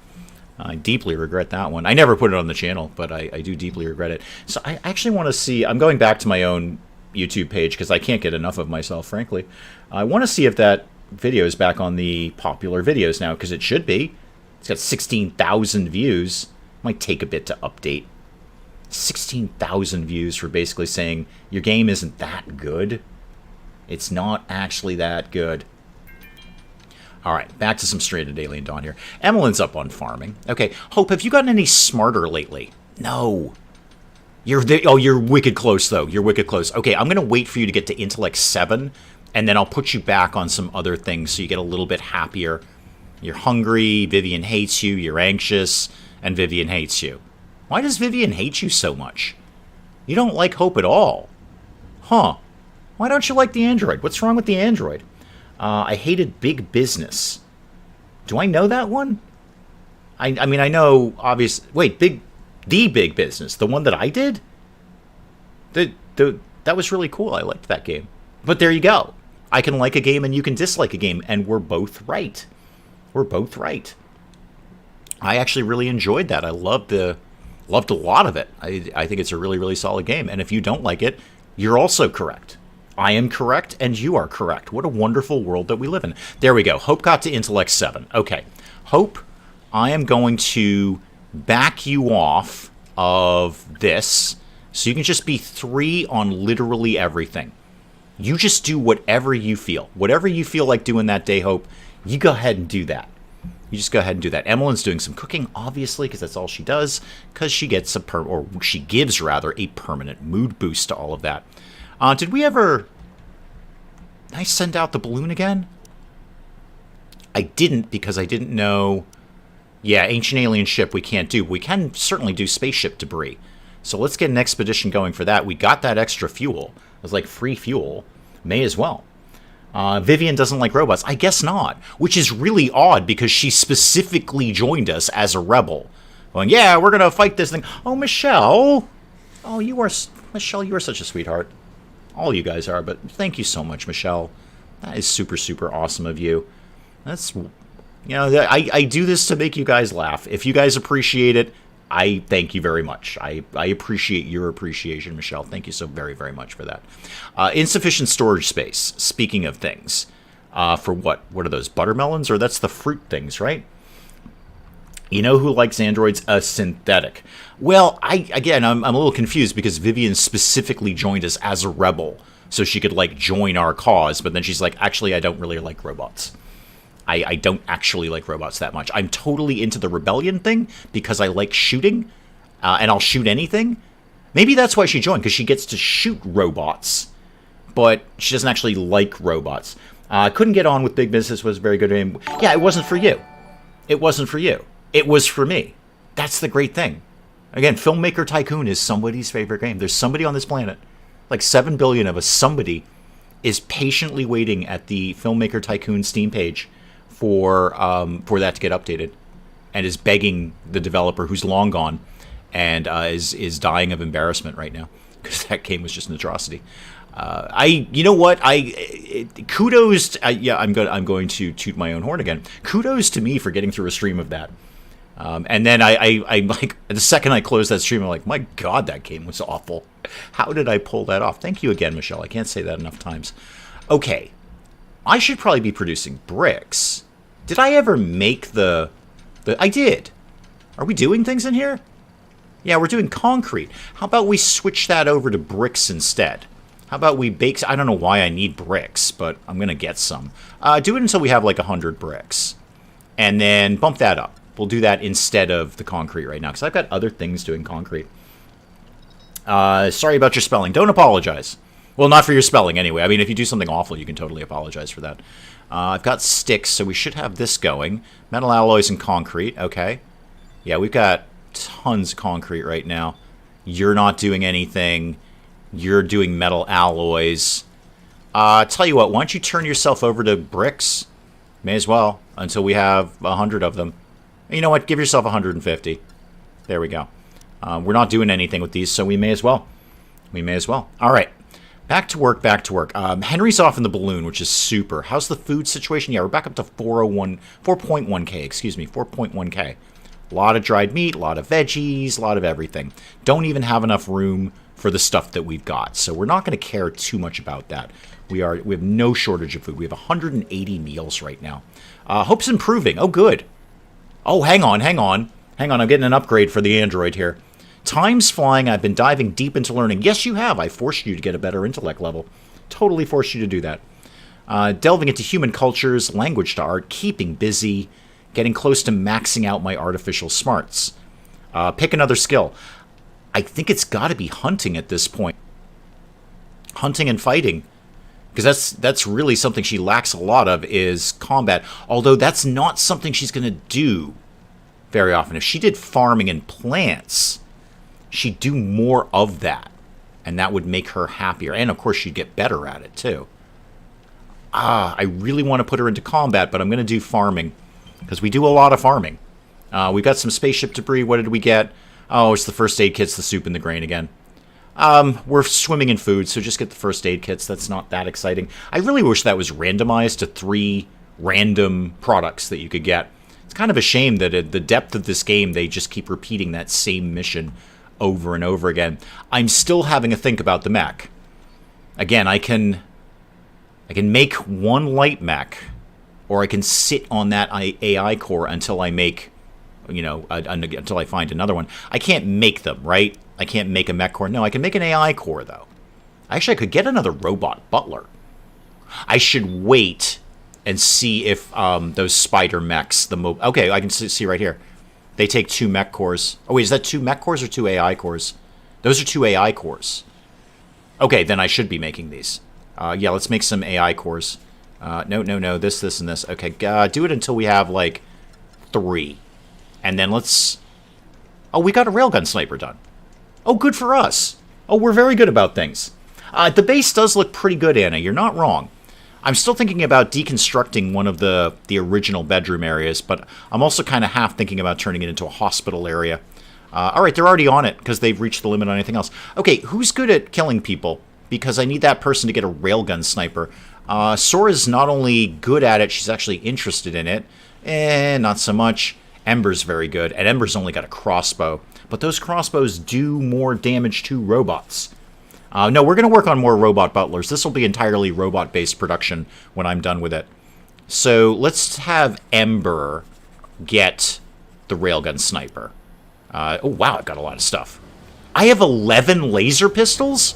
I deeply regret that one. I never put it on the channel, but I do deeply regret it. So I actually want to see... I'm going back to my own YouTube page because I can't get enough of myself, frankly. I want to see if that video is back on the popular videos now, because it should be. It's got 16,000 views. Might take a bit to update. 16,000 views for basically saying your game isn't that good. It's not actually that good. All right, back to some stranded alien dawn here. Emmeline's up on farming. Okay, Hope, have you gotten any smarter lately? No. You're wicked close, though. You're wicked close. Okay, I'm going to wait for you to get to intellect 7, and then I'll put you back on some other things so you get a little bit happier. You're hungry, Vivian hates you, you're anxious, and Vivian hates you. Why does Vivian hate you so much? You don't like Hope at all. Huh. Why don't you like the android? What's wrong with the android? I hated big business. Do I know that one? I mean, I know, obvious... Wait, the big business. The one that I did? That was really cool. I liked that game. But there you go. I can like a game and you can dislike a game, and we're both right. We're both right. I actually really enjoyed that. I loved a lot of it. I think it's a really, really solid game. And if you don't like it, you're also correct. I am correct, and you are correct. What a wonderful world that we live in. There we go. Hope got to intellect 7. Okay. Hope, I am going to back you off of this, so you can just be 3 on literally everything. You just do whatever you feel. Whatever you feel like doing that day, Hope, you go ahead and do that. You just go ahead and do that. Emmeline's doing some cooking, obviously, because that's all she does, because she gets she gives, rather, a permanent mood boost to all of that. Did we ever... Did I send out the balloon again? I didn't, because I didn't know... Yeah, ancient alien ship we can't do. We can certainly do spaceship debris. So let's get an expedition going for that. We got that extra fuel. It was like free fuel. May as well. Vivian doesn't like robots. I guess not. Which is really odd, because she specifically joined us as a rebel. Going, yeah, we're going to fight this thing. Oh, Michelle. Oh, Michelle, you are such a sweetheart. All you guys are, but thank you so much, Michelle. That is super, super awesome of you. That's, you know, I do this to make you guys laugh. If you guys appreciate it, I thank you very much. I appreciate your appreciation, Michelle. Thank you so very, very much for that. Insufficient storage space, speaking of things. For what? What are those, buttermelons? Or that's the fruit things, right? You know who likes androids? A synthetic. Well, I'm a little confused, because Vivian specifically joined us as a rebel, so she could, like, join our cause, but then she's like, actually, I don't really like robots. I don't actually like robots that much. I'm totally into the rebellion thing, because I like shooting, and I'll shoot anything. Maybe that's why she joined, because she gets to shoot robots, but she doesn't actually like robots. Couldn't get on with big business, was very good. Yeah, it wasn't for you. It wasn't for you. It was for me. That's the great thing. Again, Filmmaker Tycoon is somebody's favorite game. There's somebody on this planet, like 7 billion of us, somebody is patiently waiting at the Filmmaker Tycoon Steam page for that to get updated, and is begging the developer, who's long gone, and is dying of embarrassment right now, because that game was just an atrocity. You know what? Kudos. I'm going to toot my own horn again. Kudos to me for getting through a stream of that. And then I like, the second I closed that stream, I'm like, my God, that game was awful. How did I pull that off? Thank you again, Michelle. I can't say that enough times. Okay, I should probably be producing bricks. Did I ever make the? I did. Are we doing things in here? Yeah, we're doing concrete. How about we switch that over to bricks instead? How about we bake... I don't know why I need bricks, but I'm going to get some. Do it until we have like 100 bricks. And then bump that up. We'll do that instead of the concrete right now, because I've got other things doing concrete. Sorry about your spelling. Don't apologize. Well, not for your spelling anyway. I mean, if you do something awful, you can totally apologize for that. I've got sticks, so we should have this going. Metal alloys and concrete. Okay. Yeah, we've got tons of concrete right now. You're not doing anything. You're doing metal alloys. Tell you what, why don't you turn yourself over to bricks? May as well, until we have 100 of them. You know what? Give yourself 150. There we go. We're not doing anything with these, so we may as well. We may as well. All right. Back to work, back to work. Henry's off in the balloon, which is super. How's the food situation? Yeah, we're back up to 4.1k, excuse me, 4.1k. A lot of dried meat, a lot of veggies, a lot of everything. Don't even have enough room for the stuff that we've got, so we're not going to care too much about that. We have no shortage of food. We have 180 meals right now. Hope's improving. Oh, good. Oh, hang on. I'm getting an upgrade for the android here. Time's flying. I've been diving deep into learning. Yes, you have. I forced you to get a better intellect level. Totally forced you to do that. Delving into human cultures, language to art, keeping busy, getting close to maxing out my artificial smarts. Pick another skill. I think it's got to be hunting at this point. Hunting and fighting. Because that's really something she lacks a lot of, is combat. Although that's not something she's going to do very often. If she did farming and plants, she'd do more of that. And that would make her happier. And, of course, she'd get better at it, too. I really want to put her into combat, but I'm going to do farming. Because we do a lot of farming. We've got some spaceship debris. What did we get? Oh, it's the first aid kits, the soup, and the grain again. We're swimming in food, so just get the first aid kits. That's not that exciting. I really wish that was randomized to 3 random products that you could get. It's kind of a shame that at the depth of this game, they just keep repeating that same mission over and over again. I'm still having a think about the mech. Again, I can make 1 light mech, or I can sit on that AI core until I make, until I find another one. I can't make them, right? I can't make a mech core. No, I can make an AI core, though. Actually, I could get another robot butler. I should wait and see if those spider mechs, okay, I can see right here. They take 2 mech cores. Oh, wait, is that 2 mech cores or 2 AI cores? Those are 2 AI cores. Okay, then I should be making these. Yeah, let's make some AI cores. No, this, and this. Okay, do it until we have, 3. And then let's... Oh, we got a railgun sniper done. Oh, good for us. Oh, we're very good about things. The base does look pretty good, Anna. You're not wrong. I'm still thinking about deconstructing one of the original bedroom areas, but I'm also kind of half thinking about turning it into a hospital area. All right, they're already on it because they've reached the limit on anything else. Okay, who's good at killing people? Because I need that person to get a railgun sniper. Sora's not only good at it, she's actually interested in it. Not so much. Ember's very good, and Ember's only got a crossbow. But those crossbows do more damage to robots. No, we're going to work on more robot butlers. This will be entirely robot-based production when I'm done with it. So let's have Ember get the railgun sniper. Oh, wow, I've got a lot of stuff. I have 11 laser pistols?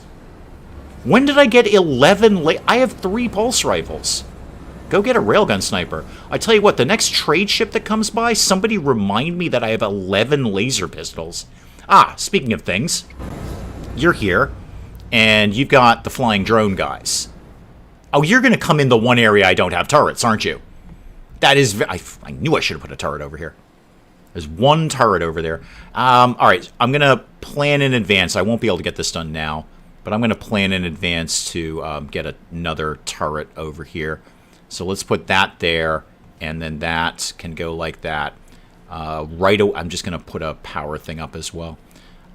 When did I get 11 I have 3 pulse rifles. Go get a railgun sniper. I tell you what, the next trade ship that comes by, somebody remind me that I have 11 laser pistols. Ah, speaking of things, you're here, and you've got the flying drone guys. Oh, you're going to come in the one area I don't have turrets, aren't you? That is... I knew I should have put a turret over here. There's 1 turret over there. All right, I'm going to plan in advance. I won't be able to get this done now, but I'm going to plan in advance to get another turret over here. So let's put that there, and then that can go like that. I'm just going to put a power thing up as well.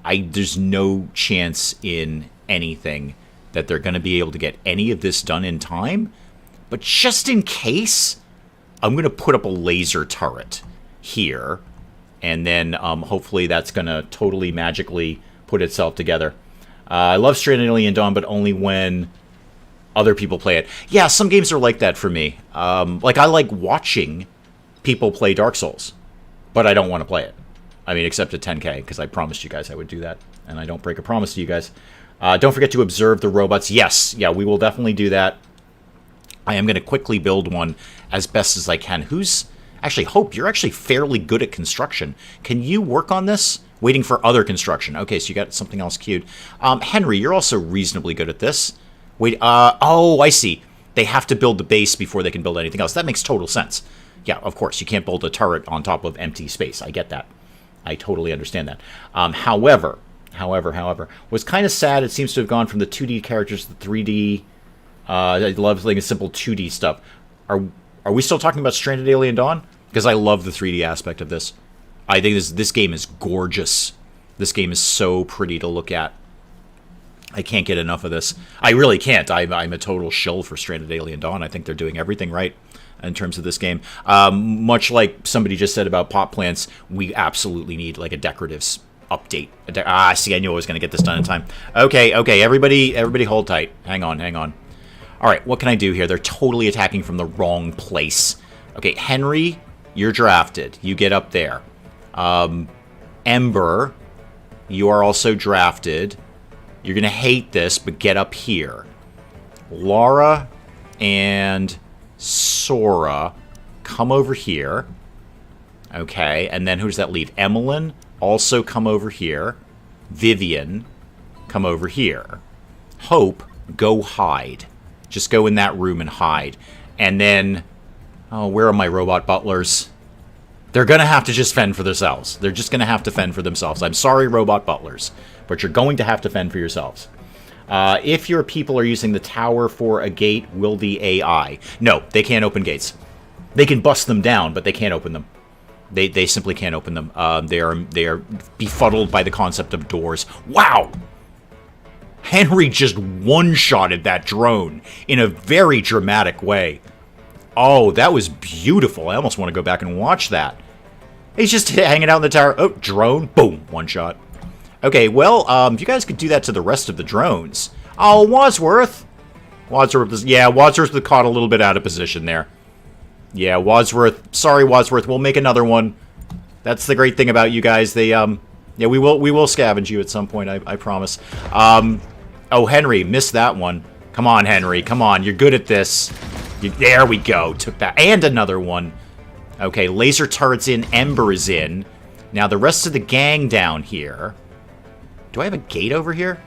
There's no chance in anything that they're going to be able to get any of this done in time. But just in case, I'm going to put up a laser turret here. And then hopefully that's going to totally magically put itself together. I love Stranded Alien Dawn, but only when other people play it. Yeah, some games are like that for me. I like watching people play Dark Souls, but I don't want to play it. I mean, except at 10K, because I promised you guys I would do that, and I don't break a promise to you guys. Don't forget to observe the robots. Yes, yeah, we will definitely do that. I am going to quickly build one as best as I can. Actually, Hope, you're actually fairly good at construction. Can you work on this? Waiting for other construction. Okay, so you got something else queued. Henry, you're also reasonably good at this. Wait, oh, I see. They have to build the base before they can build anything else. That makes total sense. Yeah, of course, you can't build a turret on top of empty space. I get that. I totally understand that. However, was kind of sad. It seems to have gone from the 2D characters to the 3D. I love like a simple 2D stuff. Are we still talking about Stranded Alien Dawn? Because I love the 3D aspect of this. I think this game is gorgeous. This game is so pretty to look at. I can't get enough of this. I really can't. I'm a total shill for Stranded Alien Dawn. I think they're doing everything right in terms of this game. Much like somebody just said about pot plants, we absolutely need like a decoratives update. See, I knew I was going to get this done in time. Okay, everybody hold tight. Hang on. All right, what can I do here? They're totally attacking from the wrong place. Okay, Henry, you're drafted. You get up there. Ember, you are also drafted. You're going to hate this, but get up here. Laura and Sora come over here. Okay, and then who does that leave? Emmeline, also come over here. Vivian, come over here. Hope, go hide. Just go in that room and hide. And then, oh, where are my robot butlers? They're going to have to just fend for themselves. They're just going to have to fend for themselves. I'm sorry, robot butlers, but you're going to have to fend for yourselves. If your people are using the tower for a gate, will the AI? No, they can't open gates. They can bust them down, but they can't open them. They simply can't open them. They are befuddled by the concept of doors. Wow! Henry just one-shotted that drone in a very dramatic way. Oh, that was beautiful. I almost want to go back and watch that. He's just hanging out in the tower. Oh, drone. Boom. One shot. Okay, well, if you guys could do that to the rest of the drones. Oh, Wadsworth. Wadsworth was caught a little bit out of position there. Yeah, Wadsworth. Sorry, Wadsworth. We'll make another one. That's the great thing about you guys. They, yeah, we will scavenge you at some point, I promise. Oh, Henry, missed that one. Come on, Henry. Come on. You're good at this. There we go. Took that. And another one. Okay, laser turret's in. Ember is in. Now, the rest of the gang down here. Do I have a gate over here?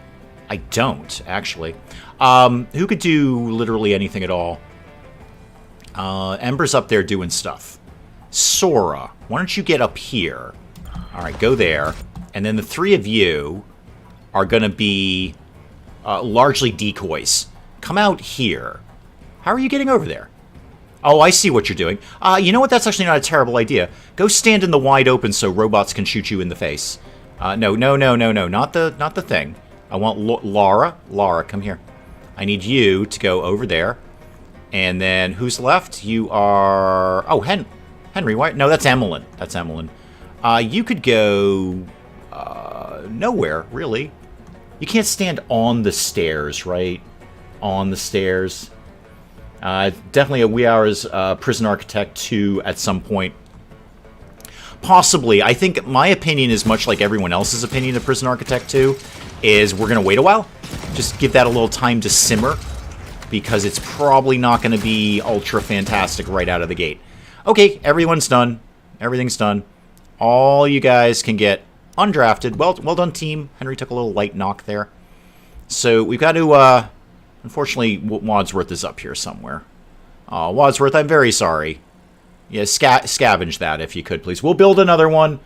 I don't, actually. Who could do literally anything at all? Ember's up there doing stuff. Sora, why don't you get up here? All right, go there. And then the three of you are going to be largely decoys. Come out here. How are you getting over there? Oh, I see what you're doing. You know what? That's actually not a terrible idea. Go stand in the wide open so robots can shoot you in the face. No. Not the thing. I want Laura. Laura, come here. I need you to go over there. And then who's left? You are... Oh, Henry. Why? No, that's Emmeline. That's Emmeline. You could go... nowhere, really. You can't stand on the stairs, right? On the stairs. Definitely a wee hours Prison Architect 2 at some point. Possibly. I think my opinion is much like everyone else's opinion of Prison Architect 2, is we're going to wait a while. Just give that a little time to simmer, because it's probably not going to be ultra fantastic right out of the gate. Okay, everyone's done. Everything's done. All you guys can get undrafted. Well done, team. Henry took a little light knock there. So we've got to... Unfortunately, Wadsworth is up here somewhere. Wadsworth, I'm very sorry. Yeah, scavenge that if you could, please. We'll build another one.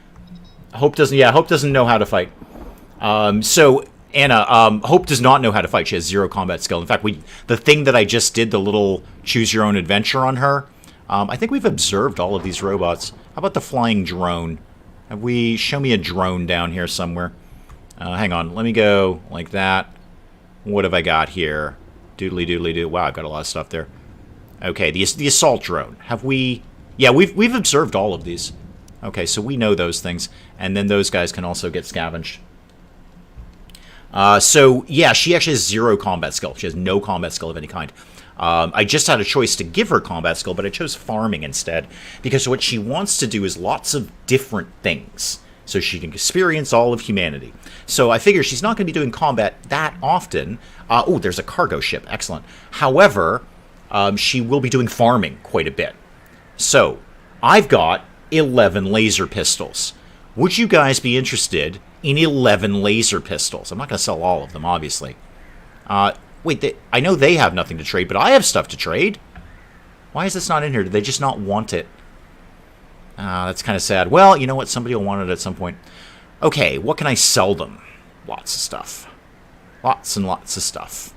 Hope doesn't know how to fight. So, Anna, Hope does not know how to fight. She has 0 combat skill. In fact, the thing that I just did, the little choose-your-own-adventure on her, I think we've observed all of these robots. How about the flying drone? Show me a drone down here somewhere. Hang on, let me go like that. What have I got here? Doodly-doodly-doo. Wow, I've got a lot of stuff there. Okay, the assault drone. Have we... Yeah, we've observed all of these. Okay, so we know those things. And then those guys can also get scavenged. So, yeah, she actually has 0 combat skill. She has no combat skill of any kind. I just had a choice to give her combat skill, but I chose farming instead. Because what she wants to do is lots of different things, so she can experience all of humanity. So I figure she's not going to be doing combat that often. Oh, there's a cargo ship. Excellent. However, she will be doing farming quite a bit. So, I've got 11 laser pistols. Would you guys be interested in 11 laser pistols? I'm not going to sell all of them, obviously. Wait, I know they have nothing to trade, but I have stuff to trade. Why is this not in here? Did they just not want it? That's kind of sad. Well, you know what? Somebody will want it at some point. Okay, what can I sell them? Lots of stuff. Lots and lots of stuff.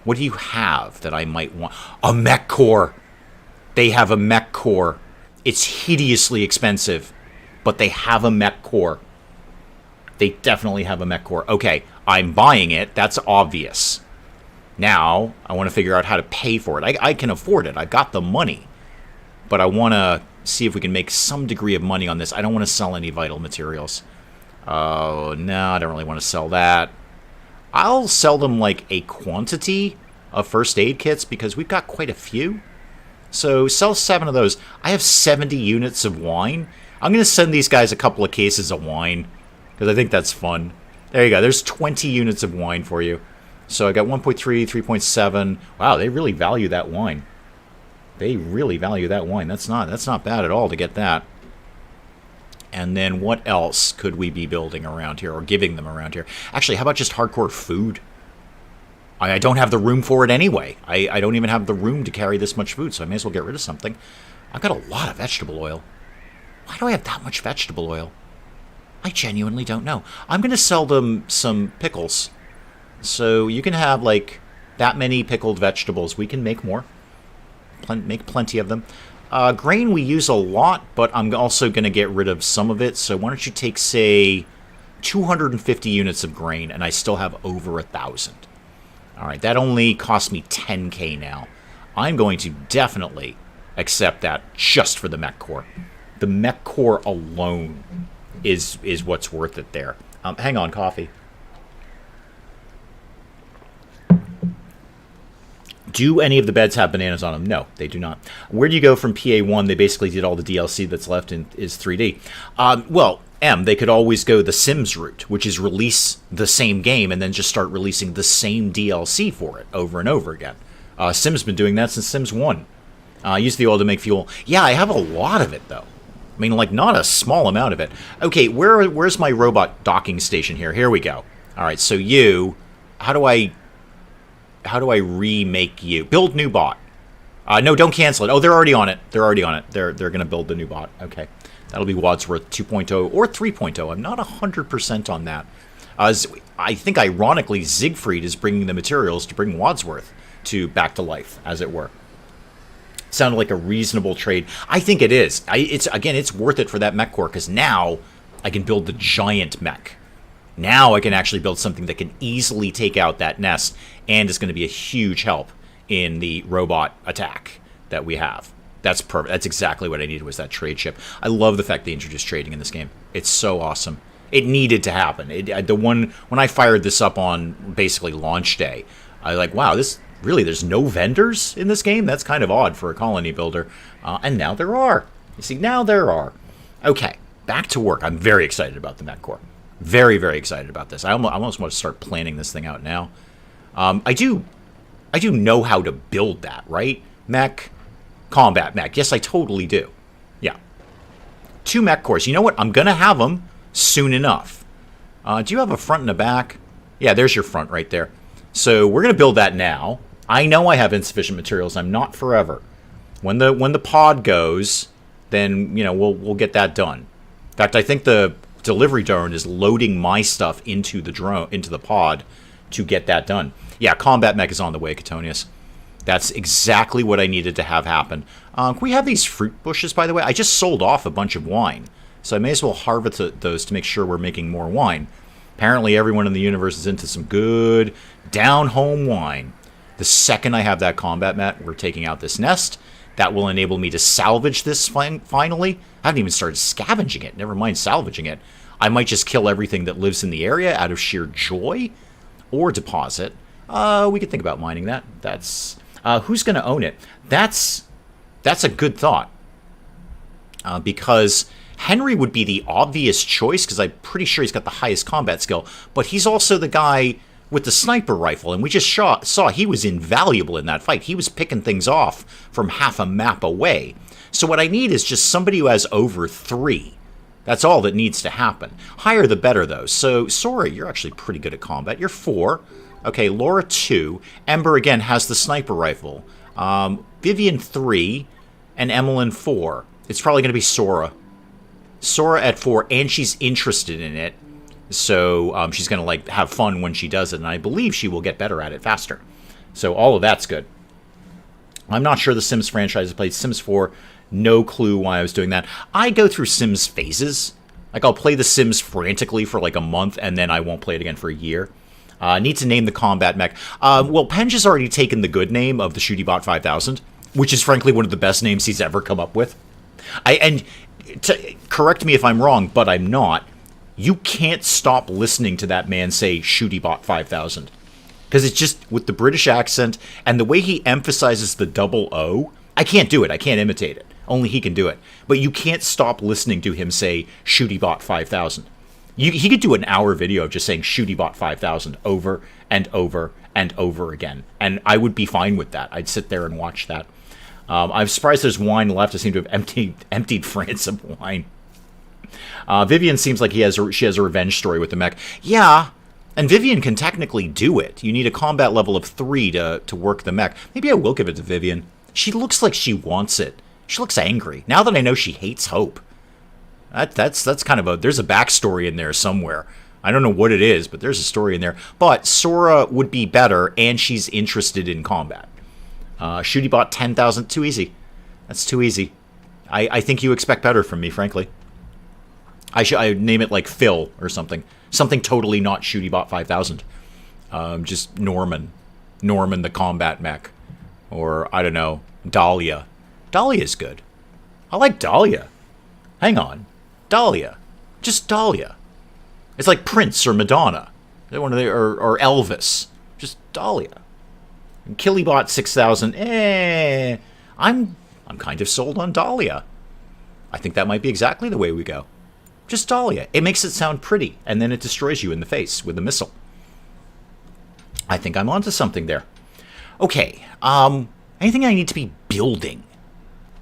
What do you have that I might want? A mech core! They have a mech core. It's hideously expensive, but they have a mech core. They definitely have a mech core. Okay, I'm buying it. That's obvious. Now, I want to figure out how to pay for it. I can afford it. I've got the money. But I want to see if we can make some degree of money on this. I don't want to sell any vital materials. Oh, no, I don't really want to sell that. I'll sell them like a quantity of first aid kits because we've got quite a few. So sell 7 of those. I have 70 units of wine. I'm going to send these guys a couple of cases of wine because I think that's fun. There you go. There's 20 units of wine for you. So I got 1.3, 3.7. Wow, they really value that wine. They really value that wine. That's not bad at all to get that. And then what else could we be building around here or giving them around here? Actually, how about just hardcore food? I don't have the room for it anyway. I don't even have the room to carry this much food, so I may as well get rid of something. I've got a lot of vegetable oil. Why do I have that much vegetable oil? I genuinely don't know. I'm going to sell them some pickles. So you can have, like, that many pickled vegetables. We can make more. Make plenty of them. Grain we use a lot, but I'm also going to get rid of some of it. So why don't you take, say, 250 units of grain, and I still have over 1,000. All right, that only cost me 10k now. I'm going to definitely accept that just for the mech core. The mech core alone is what's worth it there. Hang on, coffee. Do any of the beds have bananas on them? No, they do not. Where do you go from PA1? They basically did all the DLC that's left in is 3D. Well, they could always go the Sims route, which is release the same game and then just start releasing the same DLC for it over and over again. Sims been doing that since Sims 1. Use the oil to make fuel. Yeah, I have a lot of it, though. I mean, like, not a small amount of it. Okay, where's my robot docking station here? Here we go. All right, so you... How do I remake you? Build new bot. No, don't cancel it. Oh, they're already on it. They're already on it. They're going to build the new bot. Okay. That'll be Wadsworth 2.0 or 3.0. I'm not 100% on that. I think, ironically, Siegfried is bringing the materials to bring Wadsworth back to life, as it were. Sounded like a reasonable trade. I think it is. It's worth it for that mech core, because now I can build the giant mech. Now I can actually build something that can easily take out that nest, and is going to be a huge help in the robot attack that we have. That's perfect. That's exactly what I needed, was that trade ship. I love the fact they introduced trading in this game. It's so awesome. It needed to happen. When I fired this up on basically launch day, I was like, wow, there's no vendors in this game? That's kind of odd for a colony builder. And now there are. You see, now there are. Okay, back to work. I'm very excited about the mech core. Very, very excited about this. I almost want to start planning this thing out now. I do know how to build that, right? Mech, combat mech. Yes, I totally do. Yeah. 2 mech cores. You know what? I'm going to have them soon enough. Do you have a front and a back? Yeah, there's your front right there. So we're going to build that now. I know I have insufficient materials. I'm not forever. When the pod goes, then, we'll get that done. In fact, I think the delivery drone is loading my stuff into the pod to get that done. Yeah, combat mech is on the way, Catonius. That's exactly what I needed to have happen. Can we have these fruit bushes, by the way? I just sold off a bunch of wine, so I may as well harvest those to make sure we're making more wine. Apparently everyone in the universe is into some good down-home wine. The second I have that combat mech, we're taking out this nest. That will enable me to salvage this finally. I haven't even started scavenging it, never mind salvaging it. I might just kill everything that lives in the area out of sheer joy, or deposit. We could think about mining that. That's who's going to own it? That's a good thought, because Henry would be the obvious choice, because I'm pretty sure he's got the highest combat skill, but he's also the guy with the sniper rifle, and we just saw he was invaluable in that fight. He was picking things off from half a map away. So what I need is just somebody who has over 3. That's all that needs to happen. Higher the better, though. So, Sora, you're actually pretty good at combat. You're 4. Okay, Laura 2. Ember, again, has the sniper rifle. Vivian 3. And Emmeline 4. It's probably going to be Sora. Sora at 4, and she's interested in it. So she's going to like have fun when she does it, and I believe she will get better at it faster. So all of that's good. I'm not sure the Sims franchise. I played Sims 4. No clue why I was doing that. I go through Sims phases. Like, I'll play the Sims frantically for like a month, and then I won't play it again for a year. Need to name the combat mech. Well, Penge has already taken the good name of the ShootyBot 5000, which is frankly one of the best names he's ever come up with. Correct me if I'm wrong, but I'm not. You can't stop listening to that man say ShootyBot 5000. Because it's just, with the British accent, and the way he emphasizes the double O, I can't do it. I can't imitate it. Only he can do it. But you can't stop listening to him say ShootyBot 5000. He could do an hour video of just saying ShootyBot 5000 over and over and over again. And I would be fine with that. I'd sit there and watch that. I'm surprised there's wine left. I seem to have emptied France of wine. Vivian seems like she has a revenge story with the mech. Yeah, and Vivian can technically do it. You need a combat level of 3 to work the mech. Maybe I will give it to Vivian. She looks like she wants it. She looks angry. Now that I know she hates Hope. That's kind of there's a backstory in there somewhere. I don't know what it is, but there's a story in there. But Sora would be better, and she's interested in combat. Shooty bot 10,000. Too easy. That's too easy. I think you expect better from me, frankly. I name it like Phil or something. Something totally not Shooty bot 5,000. Just Norman. Norman the combat mech. Or, I don't know, Dahlia. Dahlia's good. I like Dahlia. Hang on. Dahlia. Just Dahlia. It's like Prince or Madonna. Or Elvis. Just Dahlia. And Killybot 6,000. I'm kind of sold on Dahlia. I think that might be exactly the way we go. Just Dahlia. It makes it sound pretty, and then it destroys you in the face with a missile. I think I'm onto something there. Okay. Anything I need to be building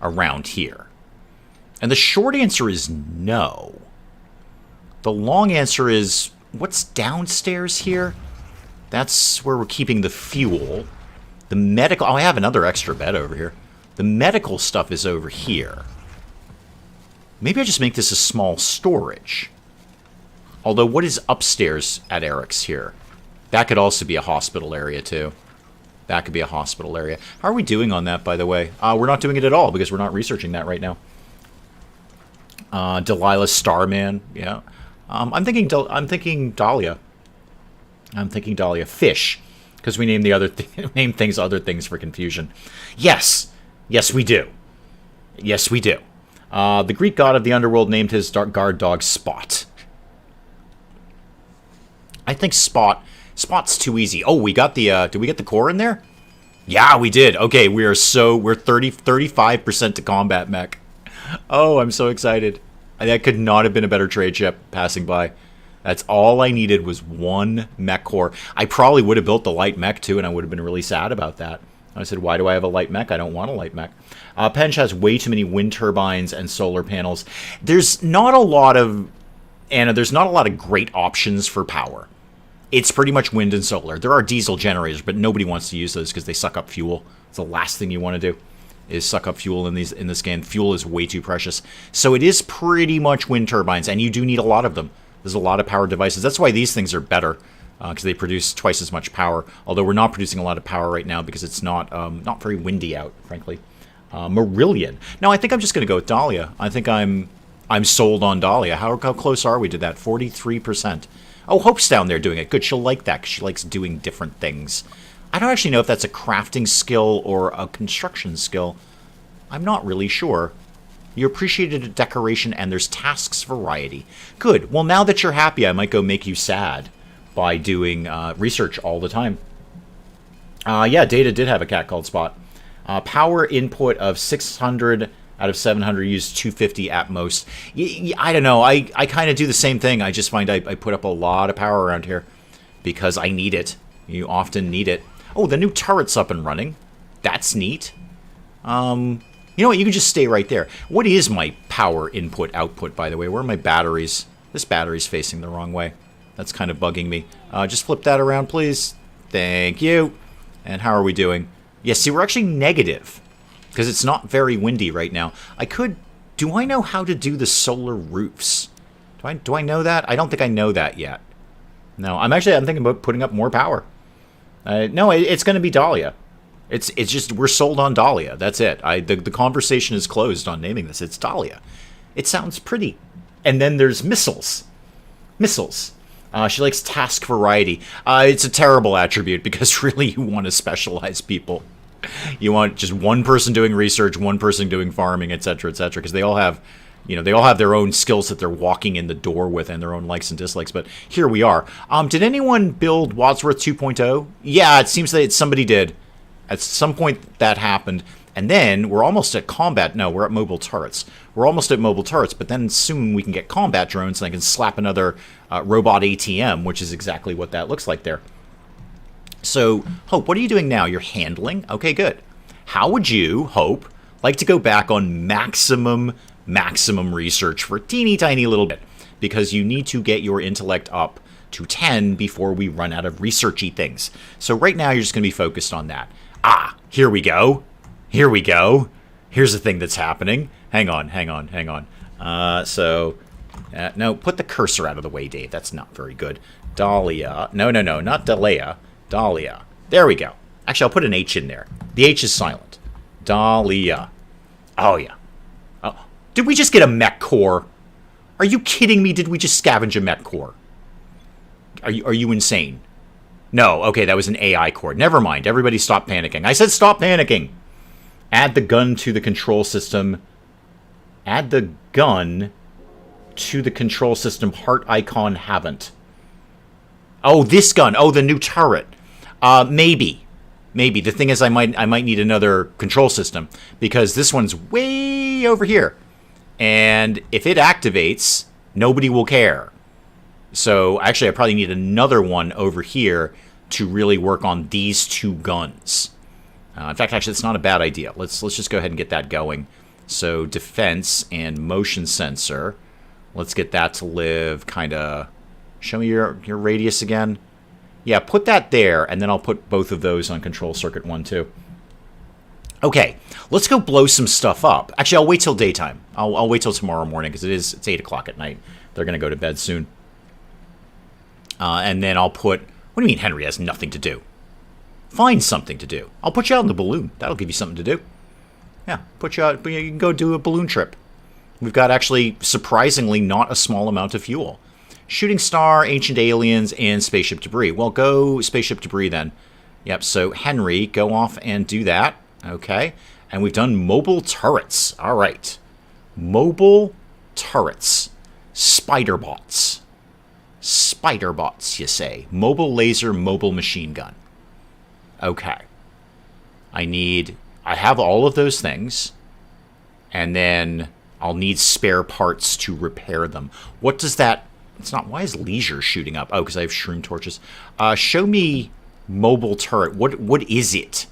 around here? And the short answer is no. The long answer is, what's downstairs here? That's where we're keeping the fuel. The medical... Oh, I have another extra bed over here. The medical stuff is over here. Maybe I just make this a small storage. Although, what is upstairs at Eric's here? That could also be a hospital area, too. That could be a hospital area. How are we doing on that, by the way? We're not doing it at all, because we're not researching that right now. Delilah Starman, yeah. I'm thinking Dahlia. I'm thinking Dahlia. Fish, because we name name things other things for confusion. Yes, we do. Yes, we do. The Greek god of the underworld named his guard dog Spot. I think Spot's too easy. Oh, we got the. Did we get the core in there? Yeah, we did. Okay, we're 35% to combat mech. Oh, I'm so excited. That could not have been a better trade ship passing by. That's all I needed was one mech core. I probably would have built the light mech too, and I would have been really sad about that. I said, why do I have a light mech? I don't want a light mech. Pench has way too many wind turbines and solar panels. There's not a lot of... Anna, there's not a lot of great options for power. It's pretty much wind and solar. There are diesel generators, but nobody wants to use those because they suck up fuel. It's the last thing you want to do. Is suck up fuel in this game. Fuel is way too precious. So it is pretty much wind turbines, and you do need a lot of them. There's a lot of power devices. That's why these things are better, because they produce twice as much power. Although we're not producing a lot of power right now because it's not very windy out, frankly. Marillion. No, I think I'm just going to go with Dahlia. I think I'm sold on Dahlia. How close are we to that? 43%. Oh, Hope's down there doing it. Good, she'll like that because she likes doing different things. I don't actually know if that's a crafting skill or a construction skill. I'm not really sure. You appreciated a decoration, and there's tasks variety. Good. Well, now that you're happy, I might go make you sad by doing research all the time. Yeah, Data did have a cat called Spot. Power input of 600 out of 700, used 250 at most. I don't know. I kind of do the same thing. I just find I put up a lot of power around here because I need it. You often need it. Oh, the new turret's up and running. That's neat. You know what? You can just stay right there. What is my power input output, by the way? Where are my batteries? This battery's facing the wrong way. That's kind of bugging me. Just flip that around, please. Thank you. And how are we doing? Yes, see, we're actually negative because it's not very windy right now. Do I know how to do the solar roofs? Do I know that? I don't think I know that yet. No, I'm thinking about putting up more power. No, it's going to be Dahlia. It's just, we're sold on Dahlia. That's it. The conversation is closed on naming this. It's Dahlia. It sounds pretty. And then there's missiles. Missiles. She likes task variety. It's a terrible attribute because really you want to specialize people. You want just one person doing research, one person doing farming, etc., etc., because they all have their own skills that they're walking in the door with and their own likes and dislikes. But here we are. Did anyone build Wadsworth 2.0? Yeah, it seems that somebody did. At some point that happened. And then we're almost at combat. No, we're at mobile turrets. We're almost at mobile turrets, but then soon we can get combat drones and I can slap another robot ATM, which is exactly what that looks like there. So, Hope, what are you doing now? You're handling? Okay, good. How would you, Hope, like to go back on maximum research for a teeny tiny little bit, because you need to get your intellect up to 10 before we run out of researchy things. So right now you're just going to be focused on that. Ah, here we go. Here we go. Here's the thing that's happening. Hang on. No, put the cursor out of the way, Dave. That's not very good. Dahlia. No, not Dahlia. Dahlia. There we go. Actually, I'll put an H in there. The H is silent. Dahlia. Oh, yeah. Oh. Did we just get a mech core? Are you kidding me? Did we just scavenge a mech core? Are you insane? No. Okay, that was an AI core. Never mind. Everybody stop panicking. I said stop panicking. Add the gun to the control system. Add the gun to the control system. Heart icon haven't. Oh, this gun. Oh, the new turret. Maybe. The thing is, I might need another control system, because this one's way over here. And if it activates, nobody will care. So actually, I probably need another one over here to really work on these two guns. In fact, actually, it's not a bad idea. Let's just go ahead and get that going. So defense and motion sensor. Let's get that to live kind of... Show me your radius again. Yeah, put that there, and then I'll put both of those on control circuit 1, too. Okay, let's go blow some stuff up. Actually, I'll wait till daytime. I'll wait till tomorrow morning, because it's 8 o'clock at night. They're going to go to bed soon. And then I'll put... What do you mean Henry has nothing to do? Find something to do. I'll put you out in the balloon. That'll give you something to do. Yeah, put you out. You can go do a balloon trip. We've got actually, surprisingly, not a small amount of fuel. Shooting star, ancient aliens, and spaceship debris. Well, go spaceship debris then. Yep, so Henry, go off and do that. Okay. And we've done mobile turrets. All right. Mobile turrets. Spider bots. Spider bots, you say. Mobile laser, mobile machine gun. Okay. I have all of those things. And then I'll need spare parts to repair them. What does that... It's not... Why is leisure shooting up? Oh, because I have shroom torches. Show me mobile turret. What is it?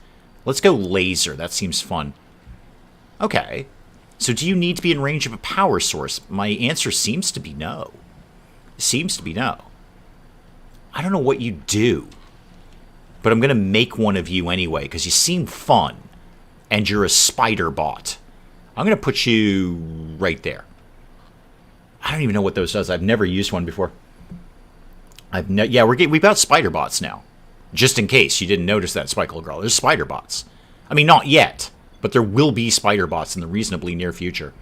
Let's go laser. That seems fun. Okay. So do you need to be in range of a power source? My answer seems to be no. Seems to be no. I don't know what you do. But I'm going to make one of you anyway, because you seem fun. And you're a spider bot. I'm going to put you right there. I don't even know what those does. I've never used one before. Yeah, we've got spider bots now. Just in case you didn't notice that, Spikeable Girl. There's spider bots. I mean, not yet. But there will be spider bots in the reasonably near future.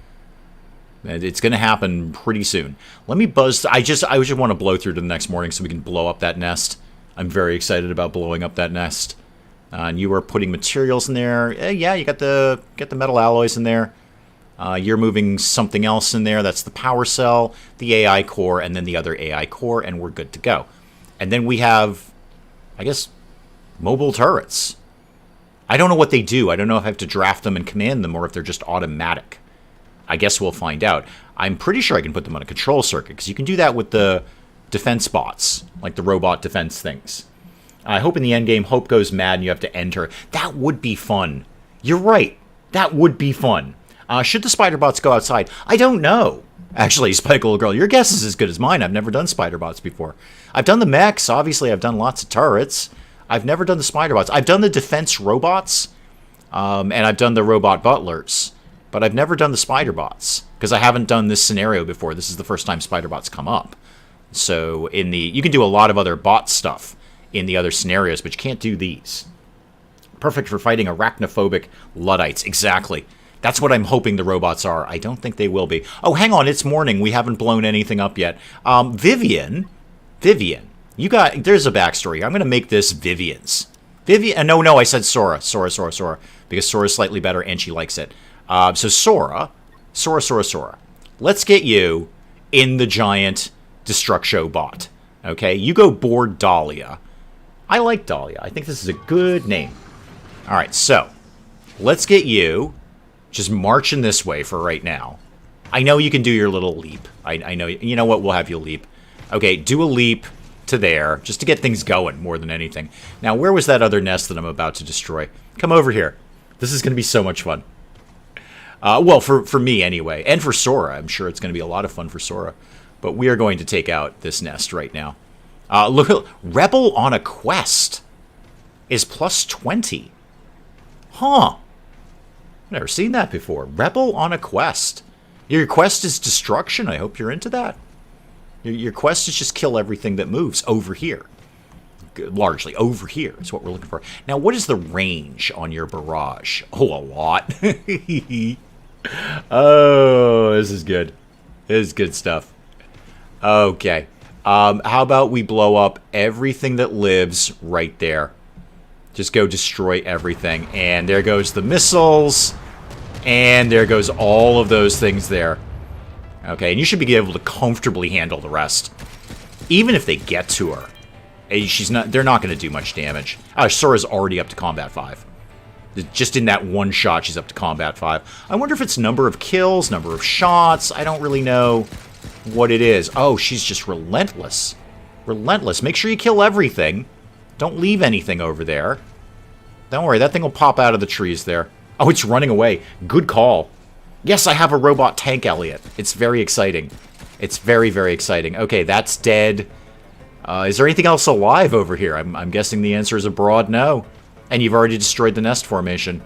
It's going to happen pretty soon. Let me buzz... I just want to blow through to the next morning so we can blow up that nest. I'm very excited about blowing up that nest. And you are putting materials in there. Yeah, you got the metal alloys in there. You're moving something else in there. That's the power cell, the AI core, and then the other AI core, and we're good to go. And then we have, I guess, mobile turrets. I don't know what they do. I don't know if I have to draft them and command them or if they're just automatic. I guess we'll find out. I'm pretty sure I can put them on a control circuit, because you can do that with the defense bots, like the robot defense things. I hope in the end game, Hope goes mad and you have to enter. That would be fun. You're right. That would be fun. Should the spider bots go outside? I don't know. Actually, Spikeable Girl, your guess is as good as mine. I've never done spider bots before. I've done the mechs. Obviously, I've done lots of turrets. I've never done the spider bots. I've done the defense robots, and I've done the robot butlers. But I've never done the spider bots, because I haven't done this scenario before. This is the first time spider bots come up. So you can do a lot of other bot stuff in the other scenarios, but you can't do these. Perfect for fighting arachnophobic Luddites. Exactly. That's what I'm hoping the robots are. I don't think they will be. Oh, hang on. It's morning. We haven't blown anything up yet. Vivian, there's a backstory. I'm going to make this Vivian's. No, I said Sora. Sora. Because Sora's slightly better and she likes it. So Sora. Let's get you in the giant Destructo bot. Okay, you go board Dahlia. I like Dahlia. I think this is a good name. All right, so let's get you just marching this way for right now. I know you can do your little leap. I know. You know what? We'll have you leap. Okay, do a leap to there, just to get things going more than anything. Now, where was that other nest that I'm about to destroy? Come over here. This is going to be so much fun. Well, for me anyway, and for Sora. I'm sure it's going to be a lot of fun for Sora. But we are going to take out this nest right now. Look, Rebel on a quest is plus 20. Huh. Never seen that before. Rebel on a quest. Your quest is destruction. I hope you're into that. Your quest is just kill everything that moves over here. Largely over here is what we're looking for. Now, what is the range on your barrage? Oh, a lot. Oh, this is good. This is good stuff. Okay. How about we blow up everything that lives right there? Just go destroy everything. And there goes the missiles. And there goes all of those things there. Okay, and you should be able to comfortably handle the rest. Even if they get to her. They're not going to do much damage. Sora's already up to Combat 5. Just in that one shot, she's up to Combat 5. I wonder if it's number of kills, number of shots. I don't really know what it is. Oh, she's just relentless. Relentless. Make sure you kill everything. Don't leave anything over there. Don't worry, that thing will pop out of the trees there. Oh, it's running away. Good call. Yes, I have a robot tank, Elliot. It's very exciting. It's very, very exciting. Okay, that's dead. Is there anything else alive over here? I'm guessing the answer is a broad no. And you've already destroyed the nest formation.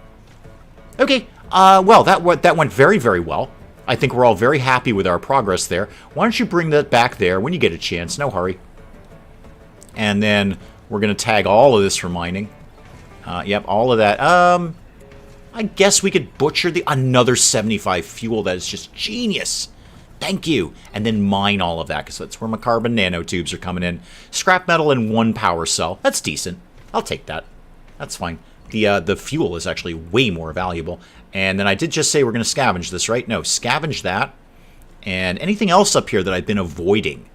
Okay, well, that went very, very well. I think we're all very happy with our progress there. Why don't you bring that back there when you get a chance? No hurry. And then we're going to tag all of this for mining. Yep, all of that. I guess we could butcher another 75 fuel. That is just genius. Thank you. And then mine all of that, because that's where my carbon nanotubes are coming in. Scrap metal and 1 power cell. That's decent. I'll take that. That's fine. The fuel is actually way more valuable. And then I did just say we're going to scavenge this, right? No, scavenge that. And anything else up here that I've been avoiding?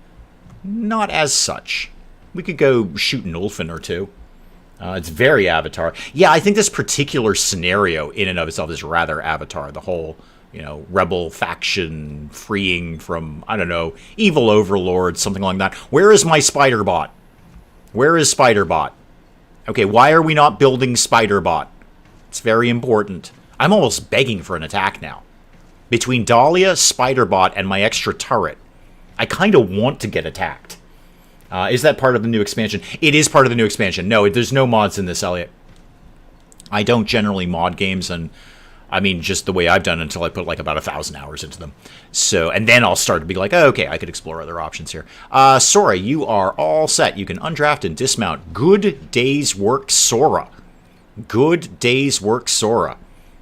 Not as such. We could go shoot an Ulfin or two. It's very Avatar. Yeah, I think this particular scenario in and of itself is rather Avatar. The whole, rebel faction freeing from, I don't know, evil overlords, something like that. Where is my spider bot? Where is spider bot? Okay, why are we not building spider bot? It's very important. I'm almost begging for an attack now. Between Dahlia, spider bot, and my extra turret, I kind of want to get attacked. Is that part of the new expansion? It is part of the new expansion. No, there's no mods in this, Elliot. I don't generally mod games, and I mean, just the way I've done until I put like about 1,000 hours into them. So, and then I'll start to be like, oh, okay, I could explore other options here. Sora, you are all set. You can undraft and dismount. Good day's work, Sora. Good day's work, Sora.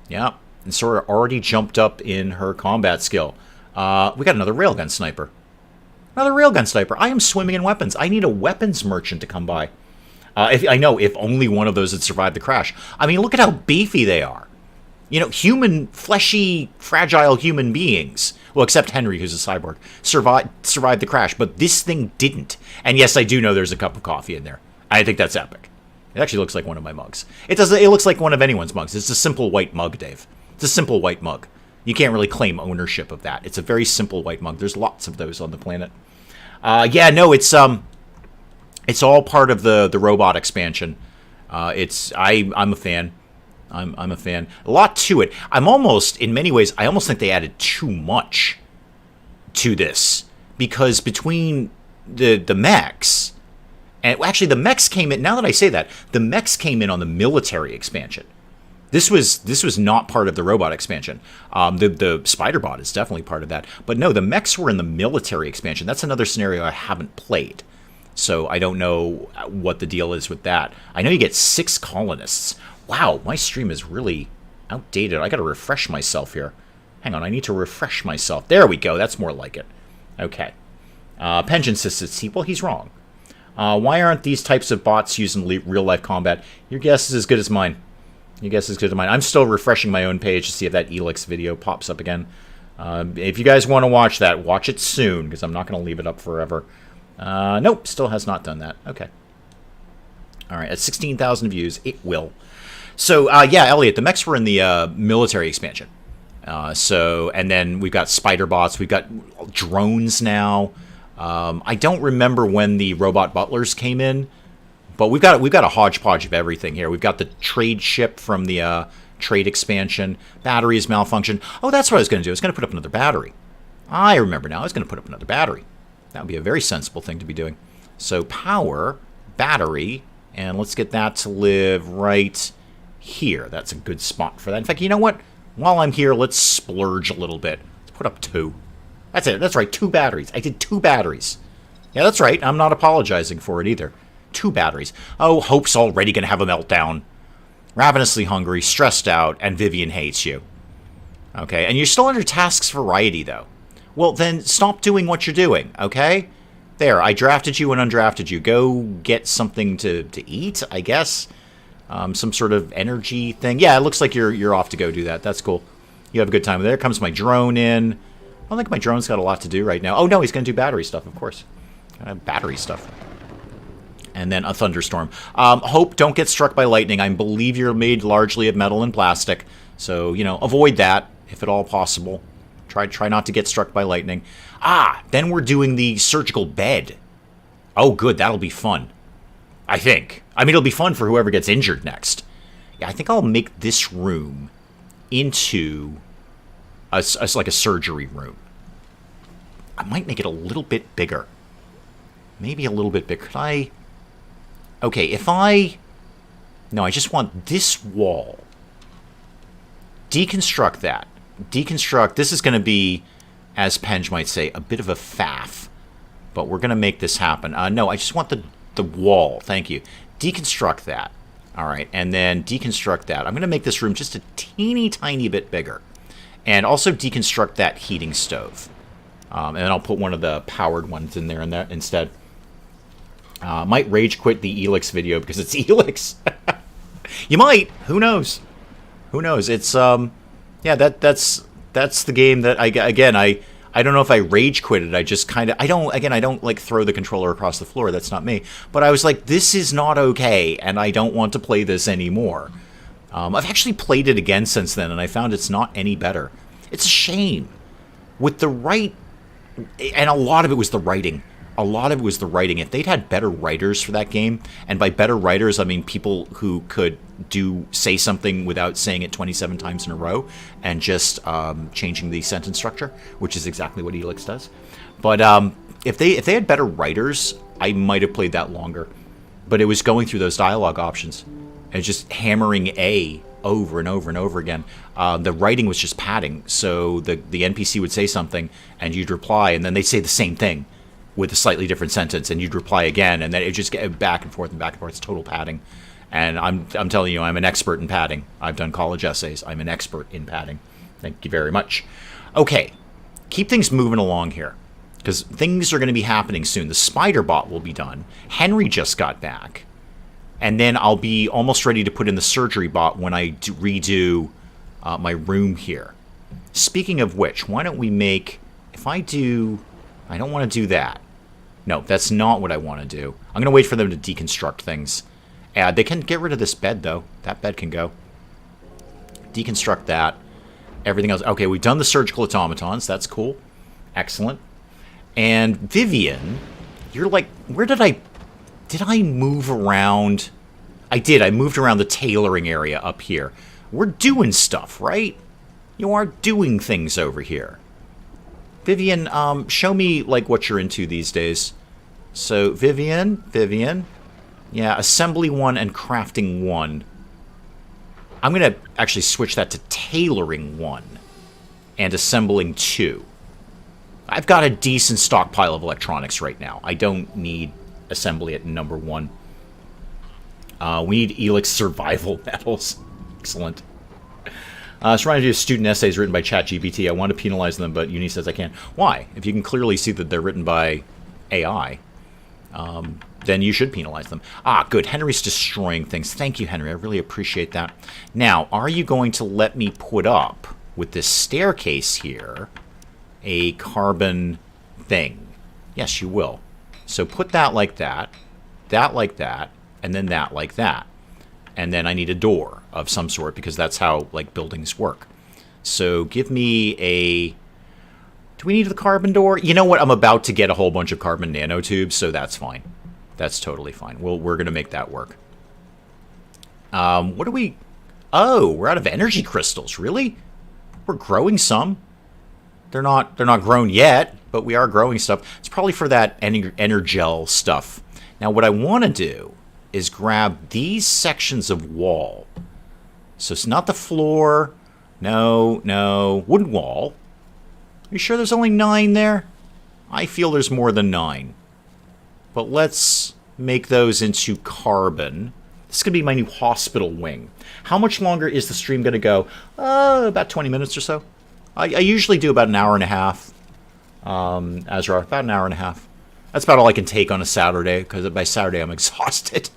Yeah, and Sora already jumped up in her combat skill. We got another railgun sniper. Another railgun sniper. I am swimming in weapons. I need a weapons merchant to come by. If only one of those had survived the crash. I mean, look at how beefy they are. Human, fleshy, fragile human beings. Well, except Henry, who's a cyborg, survived the crash. But this thing didn't. And yes, I do know there's a cup of coffee in there. I think that's epic. It actually looks like one of my mugs. It looks like one of anyone's mugs. It's a simple white mug, Dave. It's a simple white mug. You can't really claim ownership of that. It's a very simple white mug. There's lots of those on the planet. Yeah, no, it's all part of the robot expansion. I'm a fan. I'm a fan. A lot to it. In many ways, I almost think they added too much to this, because between the mechs, and actually the mechs came in. Now that I say that, the mechs came in on the military expansion. This was not part of the robot expansion. The spider bot is definitely part of that. But no, the mechs were in the military expansion. That's another scenario I haven't played. So I don't know what the deal is with that. I know you get 6 colonists. Wow, my stream is really outdated. I got to refresh myself here. Hang on, I need to refresh myself. There we go. That's more like it. Okay. Pension Sissy. Well, he's wrong. Why aren't these types of bots used in real-life combat? Your guess is as good as mine. Your guess is good as mine. I'm still refreshing my own page to see if that Elix video pops up again. If you guys want to watch that, watch it soon, because I'm not going to leave it up forever. Nope, still has not done that. Okay. All right, at 16,000 views, it will. So, yeah, Elliot, the mechs were in the military expansion. And then we've got spider bots. We've got drones now. I don't remember when the robot butlers came in, but we've got a hodgepodge of everything here. We've got the trade ship from the Trade expansion. Batteries malfunction. Oh, that's what I was going to do. I was going to put up another battery. I remember now. I was going to put up another battery. That would be a very sensible thing to be doing. So power, battery, and let's get that to live right here. That's a good spot for that. In fact, you know what? While I'm here, let's splurge a little bit. Let's put up 2. That's it. That's right. 2 batteries. I did 2 batteries. Yeah, that's right. I'm not apologizing for it either. 2 batteries. Oh, Hope's already going to have a meltdown. Ravenously hungry, stressed out, and Vivian hates you. Okay, and you're still under tasks variety, though. Well, then stop doing what you're doing, okay? There, I drafted you and undrafted you. Go get something to eat, I guess. Some sort of energy thing. Yeah, it looks like you're off to go do that. That's cool. You have a good time. There comes my drone in. I don't think my drone's got a lot to do right now. Oh, no, he's going to do battery stuff, of course. Battery stuff. And then a thunderstorm. Hope, don't get struck by lightning. I believe you're made largely of metal and plastic. So, you know, avoid that, if at all possible. Try not to get struck by lightning. Then we're doing the surgical bed. Oh, good. That'll be fun. I think. I mean, it'll be fun for whoever gets injured next. Yeah, I think I'll make this room into like a surgery room. I might make it a little bit bigger. Maybe a little bit bigger. Could I... Okay, if I... No, I just want this wall. Deconstruct that. Deconstruct. This is going to be, as Penge might say, a bit of a faff. But we're going to make this happen. No, I just want the wall. Thank you. Deconstruct that. All right, and then deconstruct that. I'm going to make this room just a teeny tiny bit bigger. And also deconstruct that heating stove. And then I'll put one of the powered ones in there instead. Might rage quit the Elix video because it's Elix. You might. Who knows? Who knows? It's yeah. That's the game that I don't know if I rage quit it. I just kind of I don't like throw the controller across the floor. That's not me. But I was like, this is not okay, and I don't want to play this anymore. I've actually played it again since then, and I found it's not any better. It's a shame. With the right, and a lot of it was the writing. A lot of it was the writing. If they'd had better writers for that game, and by better writers, I mean people who could say something without saying it 27 times in a row, and just changing the sentence structure, which is exactly what Elix does. But if they had better writers, I might have played that longer. But it was going through those dialogue options and just hammering A over and over and over again. The writing was just padding, so the NPC would say something, and you'd reply, and then they'd say the same thing with a slightly different sentence, and you'd reply again, and then it just get back and forth and back and forth. It's total padding. And I'm telling you, I'm an expert in padding. I've done college essays. I'm an expert in padding. Thank you very much. Okay, keep things moving along here, because things are going to be happening soon. The spider bot will be done. Henry just got back. And then I'll be almost ready to put in the surgery bot when I redo my room here. Speaking of which, why don't we make... If I do... I don't want to do that. No, that's not what I want to do. I'm going to wait for them to deconstruct things. They can get rid of this bed, though. That bed can go. Deconstruct that. Everything else. Okay, we've done the surgical automatons. That's cool. Excellent. And Vivian, you're like... Where did I... Did I move around? I did. I moved around the tailoring area up here. We're doing stuff, right? You are doing things over here. Vivian, show me, like, what you're into these days. So, Vivian. Yeah, assembly 1 and crafting 1. I'm going to actually switch that to tailoring 1 and assembling 2. I've got a decent stockpile of electronics right now. I don't need assembly at number 1. We need Elix survival medals. Excellent. Trying to do student essays written by ChatGPT. I want to penalize them, but Uni says I can't. Why? If you can clearly see that they're written by AI, then you should penalize them. Good. Henry's destroying things. Thank you, Henry. I really appreciate that. Now, are you going to let me put up, with this staircase here, a carbon thing? Yes, you will. So put that like that like that, and then that like that. And then I need a door of some sort, because that's how, like, buildings work. So give me a... Do we need the carbon door? You know what? I'm about to get a whole bunch of carbon nanotubes, so that's fine. That's totally fine. We're going to make that work. What do we... Oh, we're out of energy crystals. Really? We're growing some. They're not grown yet, but we are growing stuff. It's probably for that energel stuff. Now, what I want to do is grab these sections of wall. So it's not the floor. No, no. Wooden wall. Are you sure there's only 9 there? I feel there's more than 9. But let's make those into carbon. This is going to be my new hospital wing. How much longer is the stream going to go? About 20 minutes or so. I usually do about an hour and a half. Azra, about an hour and a half. That's about all I can take on a Saturday, because by Saturday I'm exhausted.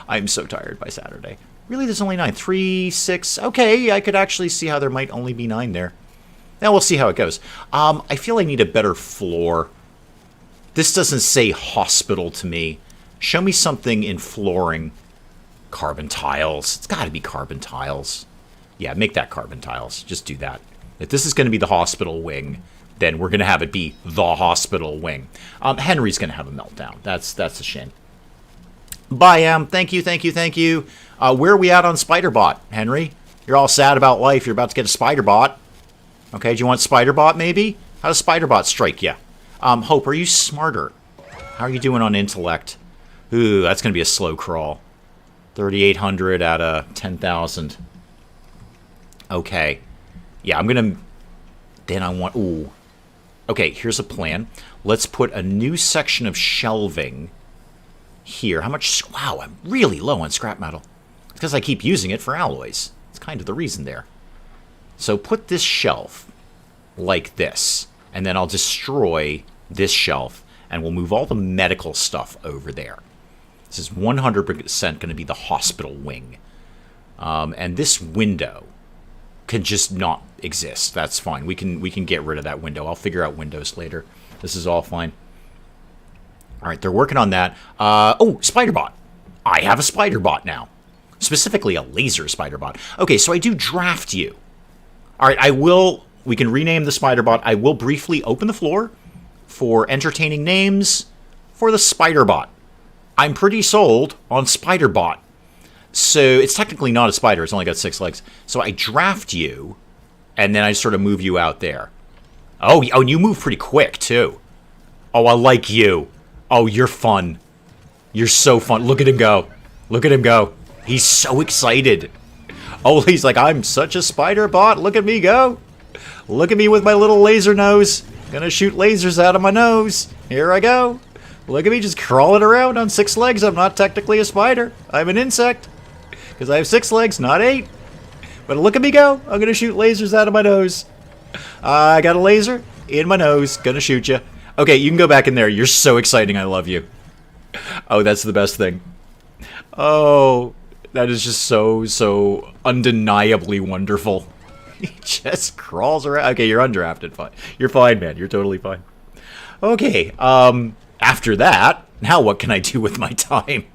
I'm so tired by Saturday. Really, there's only 9. 3, 6. Okay, I could actually see how there might only be 9 there. Now we'll see how it goes. I feel I need a better floor. This doesn't say hospital to me. Show me something in flooring. Carbon tiles. It's got to be carbon tiles. Yeah, make that carbon tiles. Just do that. If this is going to be the hospital wing, then we're going to have it be the hospital wing. Henry's going to have a meltdown. That's a shame. Bye, Em. Thank you, thank you, thank you. Where are we at on Spiderbot, Henry? You're all sad about life. You're about to get a Spiderbot. Okay, do you want Spiderbot, maybe? How does Spiderbot strike you? Hope, are you smarter? How are you doing on intellect? Ooh, that's going to be a slow crawl. 3,800 out of 10,000. Okay. Yeah, I'm going to... Then I want... Ooh. Okay, here's a plan. Let's put a new section of shelving here. How much... Wow, I'm really low on scrap metal. It's because I keep using it for alloys. It's kind of the reason there. So put this shelf like this. And then I'll destroy this shelf. And we'll move all the medical stuff over there. This is 100% going to be the hospital wing. And this window can just not exist. That's fine. We can get rid of that window. I'll figure out windows later. This is all fine. All right, they're working on that. Oh, Spiderbot. I have a Spiderbot now. Specifically a laser Spiderbot. Okay, so I do draft you. All right, we can rename the Spiderbot. I will briefly open the floor for entertaining names for the Spiderbot. I'm pretty sold on Spiderbot. So it's technically not a spider. It's only got 6 legs. So I draft you, and then I sort of move you out there. Oh, and you move pretty quick, too. Oh, I like you. Oh, you're fun. You're so fun. Look at him go. Look at him go. He's so excited. Oh, he's like, I'm such a Spiderbot. Look at me go. Look at me with my little laser nose. Gonna shoot lasers out of my nose. Here I go. Look at me just crawling around on 6 legs. I'm not technically a spider. I'm an insect. Because I have 6 legs, not 8. But look at me go. I'm going to shoot lasers out of my nose. I got a laser in my nose. Gonna shoot you. Okay, you can go back in there. You're so exciting. I love you. Oh, that's the best thing. Oh, that is just so undeniably wonderful. He just crawls around. Okay, you're undrafted. Fine. You're fine, man. You're totally fine. Okay, after that, now what can I do with my time?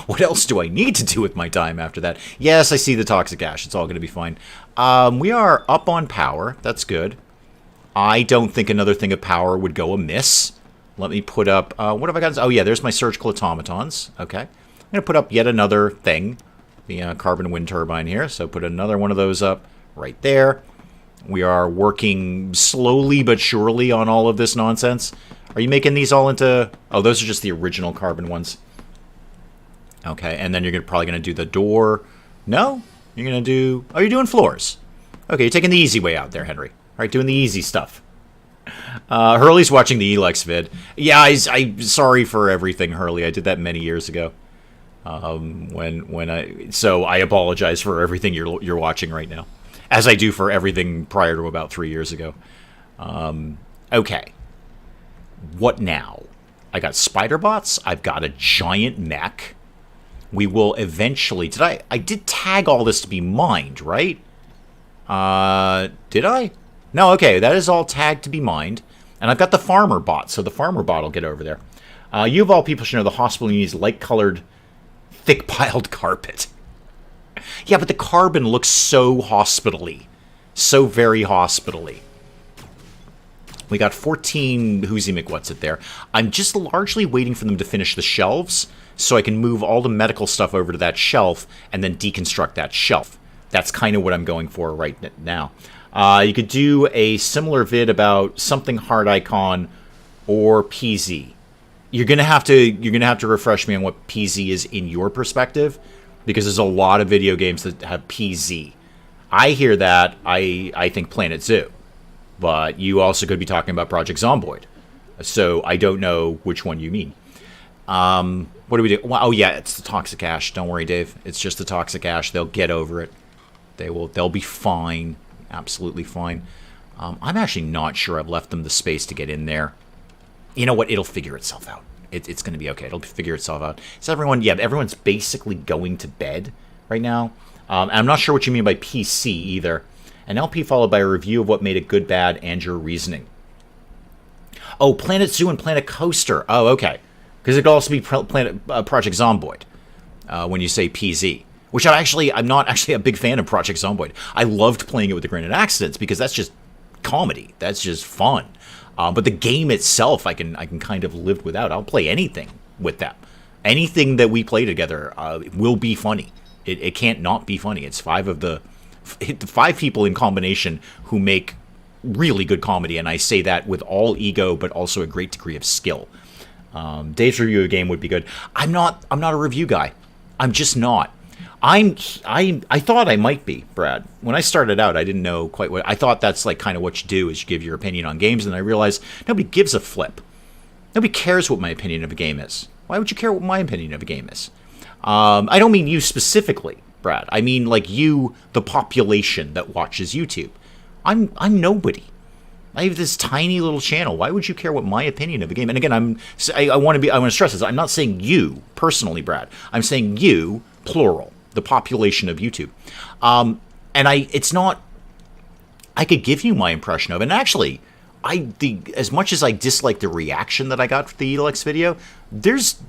What else do I need to do with my time after that? Yes, I see the toxic ash. It's all going to be fine. We are up on power. That's good. I don't think another thing of power would go amiss. Let me put up... what have I got? Oh, yeah, there's my surgical automatons. Okay. I'm going to put up yet another thing. The carbon wind turbine here. So put another one of those up right there. We are working slowly but surely on all of this nonsense. Are you making these all into... Oh, those are just the original carbon ones. Okay, and then you're probably going to do the door. No? You're going to do... Oh, you're doing floors. Okay, you're taking the easy way out there, Henry. All right, doing the easy stuff. Hurley's watching the Elex vid. Yeah, I'm sorry for everything, Hurley. I did that many years ago. So I apologize for everything you're watching right now. As I do for everything prior to about 3 years ago. Okay. What now? I got Spiderbots. I've got a giant mech. We will eventually... I did tag all this to be mined, right? Did I? No, okay. That is all tagged to be mined. And I've got the farmer bot, so the farmer bot will get over there. You of all people should know the hospital needs light-colored, thick-piled carpet. Yeah, but the carbon looks so hospital-y. So very hospital-y. We got 14 Whoozy McWhat's it there. I'm just largely waiting for them to finish the shelves so I can move all the medical stuff over to that shelf and then deconstruct that shelf. That's kind of what I'm going for right now. You could do a similar vid about something hard icon or PZ. You're gonna have to refresh me on what PZ is in your perspective, because there's a lot of video games that have PZ. I hear that, I think Planet Zoo, but you also could be talking about Project Zomboid. So I don't know which one you mean. What do we do? Oh yeah, it's the toxic ash. Don't worry, Dave. It's just the toxic ash. They'll get over it. They'll be fine. Absolutely fine. I'm actually not sure I've left them the space to get in there. You know what? It'll figure itself out. It's going to be okay. It'll figure itself out. So everyone's basically going to bed right now. And I'm not sure what you mean by PC either. An LP followed by a review of what made it good, bad, and your reasoning. Oh, Planet Zoo and Planet Coaster. Oh, okay. Because it could also be Project Zomboid when you say PZ. Which I'm not actually a big fan of Project Zomboid. I loved playing it with the Granite Accidents because that's just comedy. That's just fun. But the game itself, I can kind of live without. I'll play anything with them. Anything that we play together will be funny. It can't not be funny. It's the five people in combination who make really good comedy, and I say that with all ego, but also a great degree of skill. Dave's review of a game would be good. I'm not a review guy. I'm just not. I thought I might be, Brad. When I started out, I didn't know quite what... I thought that's like kind of what you do, is you give your opinion on games, and I realized nobody gives a flip. Nobody cares what my opinion of a game is. Why would you care what my opinion of a game is? I don't mean you specifically, Brad. I mean like you, the population that watches YouTube. I'm nobody. I have this tiny little channel. Why would you care what my opinion of a game? And again, I want to stress this. I'm not saying you personally, Brad. I'm saying you, plural, the population of YouTube. It's not. I could give you my impression of it. And actually, as much as I dislike the reaction that I got for the Elix video, there's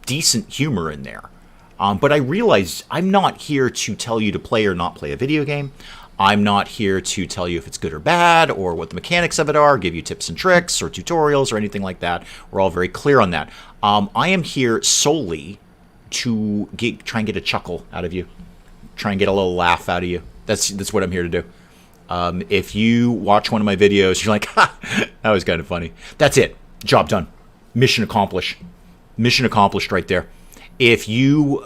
decent humor in there. But I realized I'm not here to tell you to play or not play a video game. I'm not here to tell you if it's good or bad or what the mechanics of it are, give you tips and tricks or tutorials or anything like that. We're all very clear on that. I am here solely to try and get a chuckle out of you, try and get a little laugh out of you. That's what I'm here to do. If you watch one of my videos, you're like, ha, that was kind of funny. That's it. Job done. Mission accomplished. Mission accomplished right there. If you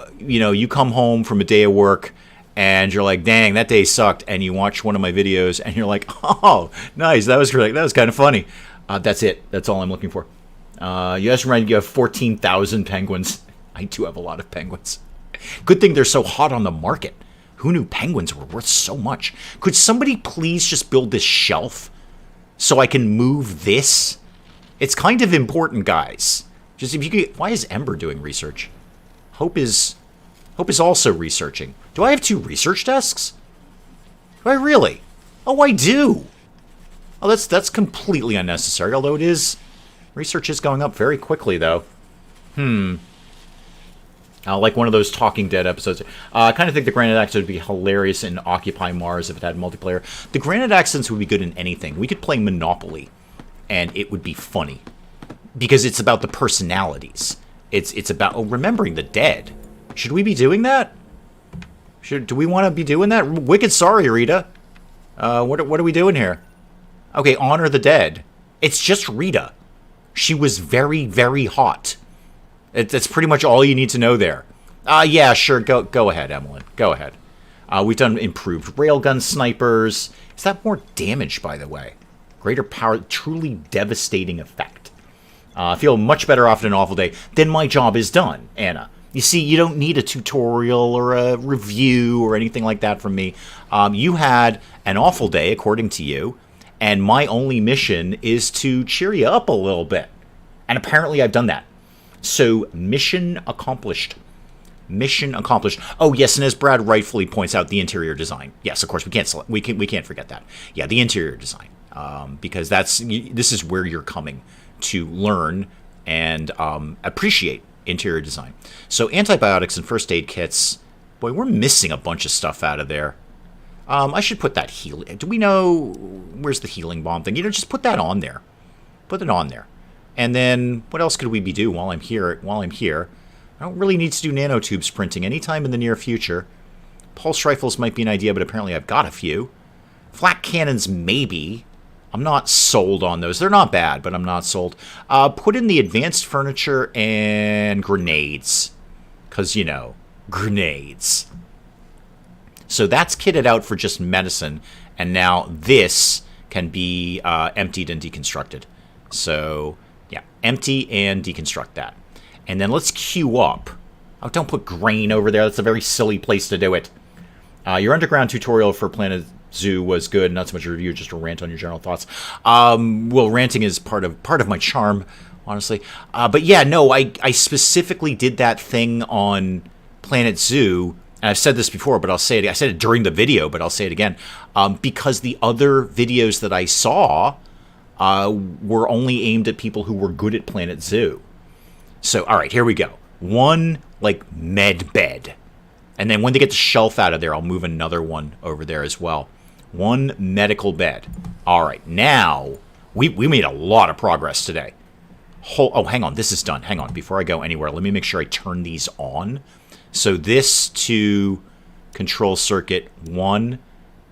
come home from a day of work and you're like, dang, that day sucked, and you watch one of my videos and you're like, oh, nice, that was great, that was kind of funny. That's it. That's all I'm looking for. You guys reminded you have 14,000 penguins. I do have a lot of penguins. Good thing they're so hot on the market. Who knew penguins were worth so much? Could somebody please just build this shelf so I can move this? It's kind of important, guys. Just if you could, why is Ember doing research? Hope is also researching. Do I have 2 research desks? Do I really? Oh, I do. Oh, that's completely unnecessary. Although research is going up very quickly, though. Like one of those Talking Dead episodes. I kind of think the Granite Accents would be hilarious in Occupy Mars if it had multiplayer. The Granite Accents would be good in anything. We could play Monopoly, and it would be funny. Because it's about the personalities. It's about remembering the dead. Should we be doing that? Do we want to be doing that? Wicked sorry, Rita. What are we doing here? Okay, honor the dead. It's just Rita. She was very, very hot. That's pretty much all you need to know there. Yeah, sure. Go ahead, Emily. Go ahead. We've done improved railgun snipers. Is that more damage, by the way? Greater power, truly devastating effect. I feel much better after an awful day. Then my job is done, Anna. You see, you don't need a tutorial or a review or anything like that from me. You had an awful day, according to you, and my only mission is to cheer you up a little bit. And apparently I've done that. So, mission accomplished. Mission accomplished. Oh, yes, and as Brad rightfully points out, the interior design. Yes, of course, we can't forget that. Yeah, the interior design. Because this is where you're coming to learn and appreciate interior design. So antibiotics and first aid kits. Boy, we're missing a bunch of stuff out of there. I should put that healing. Do we know where's the healing bomb thing? Just put that on there. Put it on there. And then what else could we be doing while I'm here? I don't really need to do nanotubes printing anytime in the near future. Pulse rifles might be an idea, but apparently I've got a few. Flak cannons, maybe. I'm not sold on those. They're not bad, but I'm not sold. Put in the advanced furniture and grenades. Because, you know, grenades. So that's kitted out for just medicine. And now this can be emptied and deconstructed. So, yeah, empty and deconstruct that. And then let's queue up. Oh, don't put grain over there. That's a very silly place to do it. Your underground tutorial for Planet Zoo was good. Not so much a review, just a rant on your general thoughts. Well, ranting is part of my charm, honestly. But yeah, no, I specifically did that thing on Planet Zoo. And I've said this before, but I'll say it. I said it during the video, but I'll say it again. Because the other videos that I saw were only aimed at people who were good at Planet Zoo. So, all right, here we go. One, like, med bed. And then when they get the shelf out of there, I'll move another one over there as well. One medical bed. All right, now, we made a lot of progress today. Oh, hang on, this is done. Hang on, before I go anywhere, let me make sure I turn these on. So this to control circuit 1,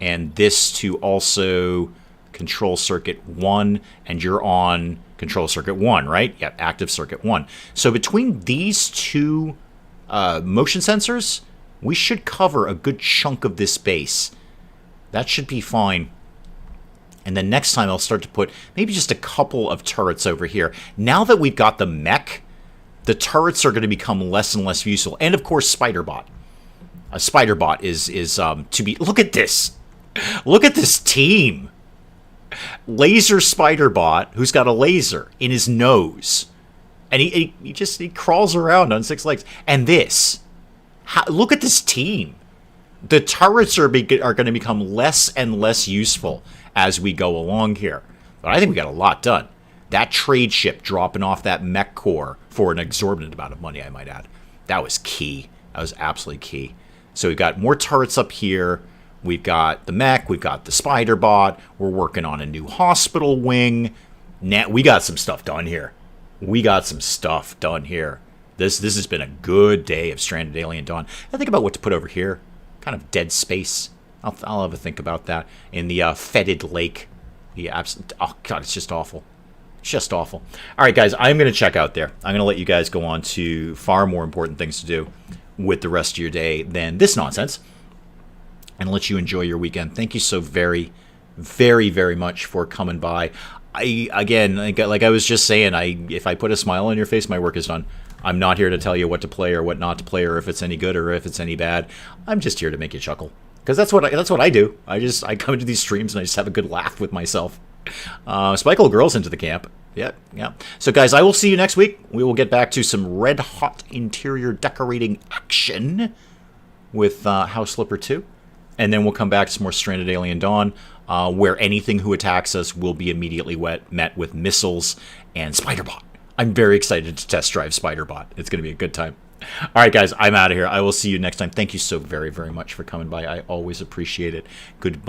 and this to also control circuit 1, and you're on control circuit 1, right? Yep, active circuit 1. So between these two motion sensors, we should cover a good chunk of this base. That should be fine. And then next time I'll start to put maybe just a couple of turrets over here. Now that we've got the mech, the turrets are going to become less and less useful. And of course, Spiderbot. A Spiderbot is to be... Look at this! Look at this team! Laser Spiderbot, who's got a laser in his nose. And he crawls around on 6 legs. And this. Look at this team. The turrets are going to become less and less useful as we go along here. But I think we got a lot done. That trade ship dropping off that mech core for an exorbitant amount of money, I might add. That was key. That was absolutely key. So we've got more turrets up here. We've got the mech. We've got the Spiderbot. We're working on a new hospital wing. Now, we got some stuff done here. We got some stuff done here. This has been a good day of Stranded Alien Dawn. I think about what to put over here. Kind of dead space. I'll have a think about that. In the fetid lake. The absolute... Oh, God, it's just awful. Just awful. All right, guys, I'm going to check out there. I'm going to let you guys go on to far more important things to do with the rest of your day than this nonsense, and let you enjoy your weekend. Thank you so very, very, very much for coming by. Again, like I was just saying, if I put a smile on your face, my work is done. I'm not here to tell you what to play or what not to play, or if it's any good or if it's any bad. I'm just here to make you chuckle, because that's what I do. I come into these streams and I just have a good laugh with myself. Spikeable Girl's into the camp. Yep. So, guys, I will see you next week. We will get back to some red-hot interior decorating action with House Flipper 2. And then we'll come back to some more Stranded Alien Dawn, where anything who attacks us will be immediately met with missiles and Spiderbot. I'm very excited to test drive Spiderbot. It's going to be a good time. All right, guys, I'm out of here. I will see you next time. Thank you so very, very much for coming by. I always appreciate it. Goodbye.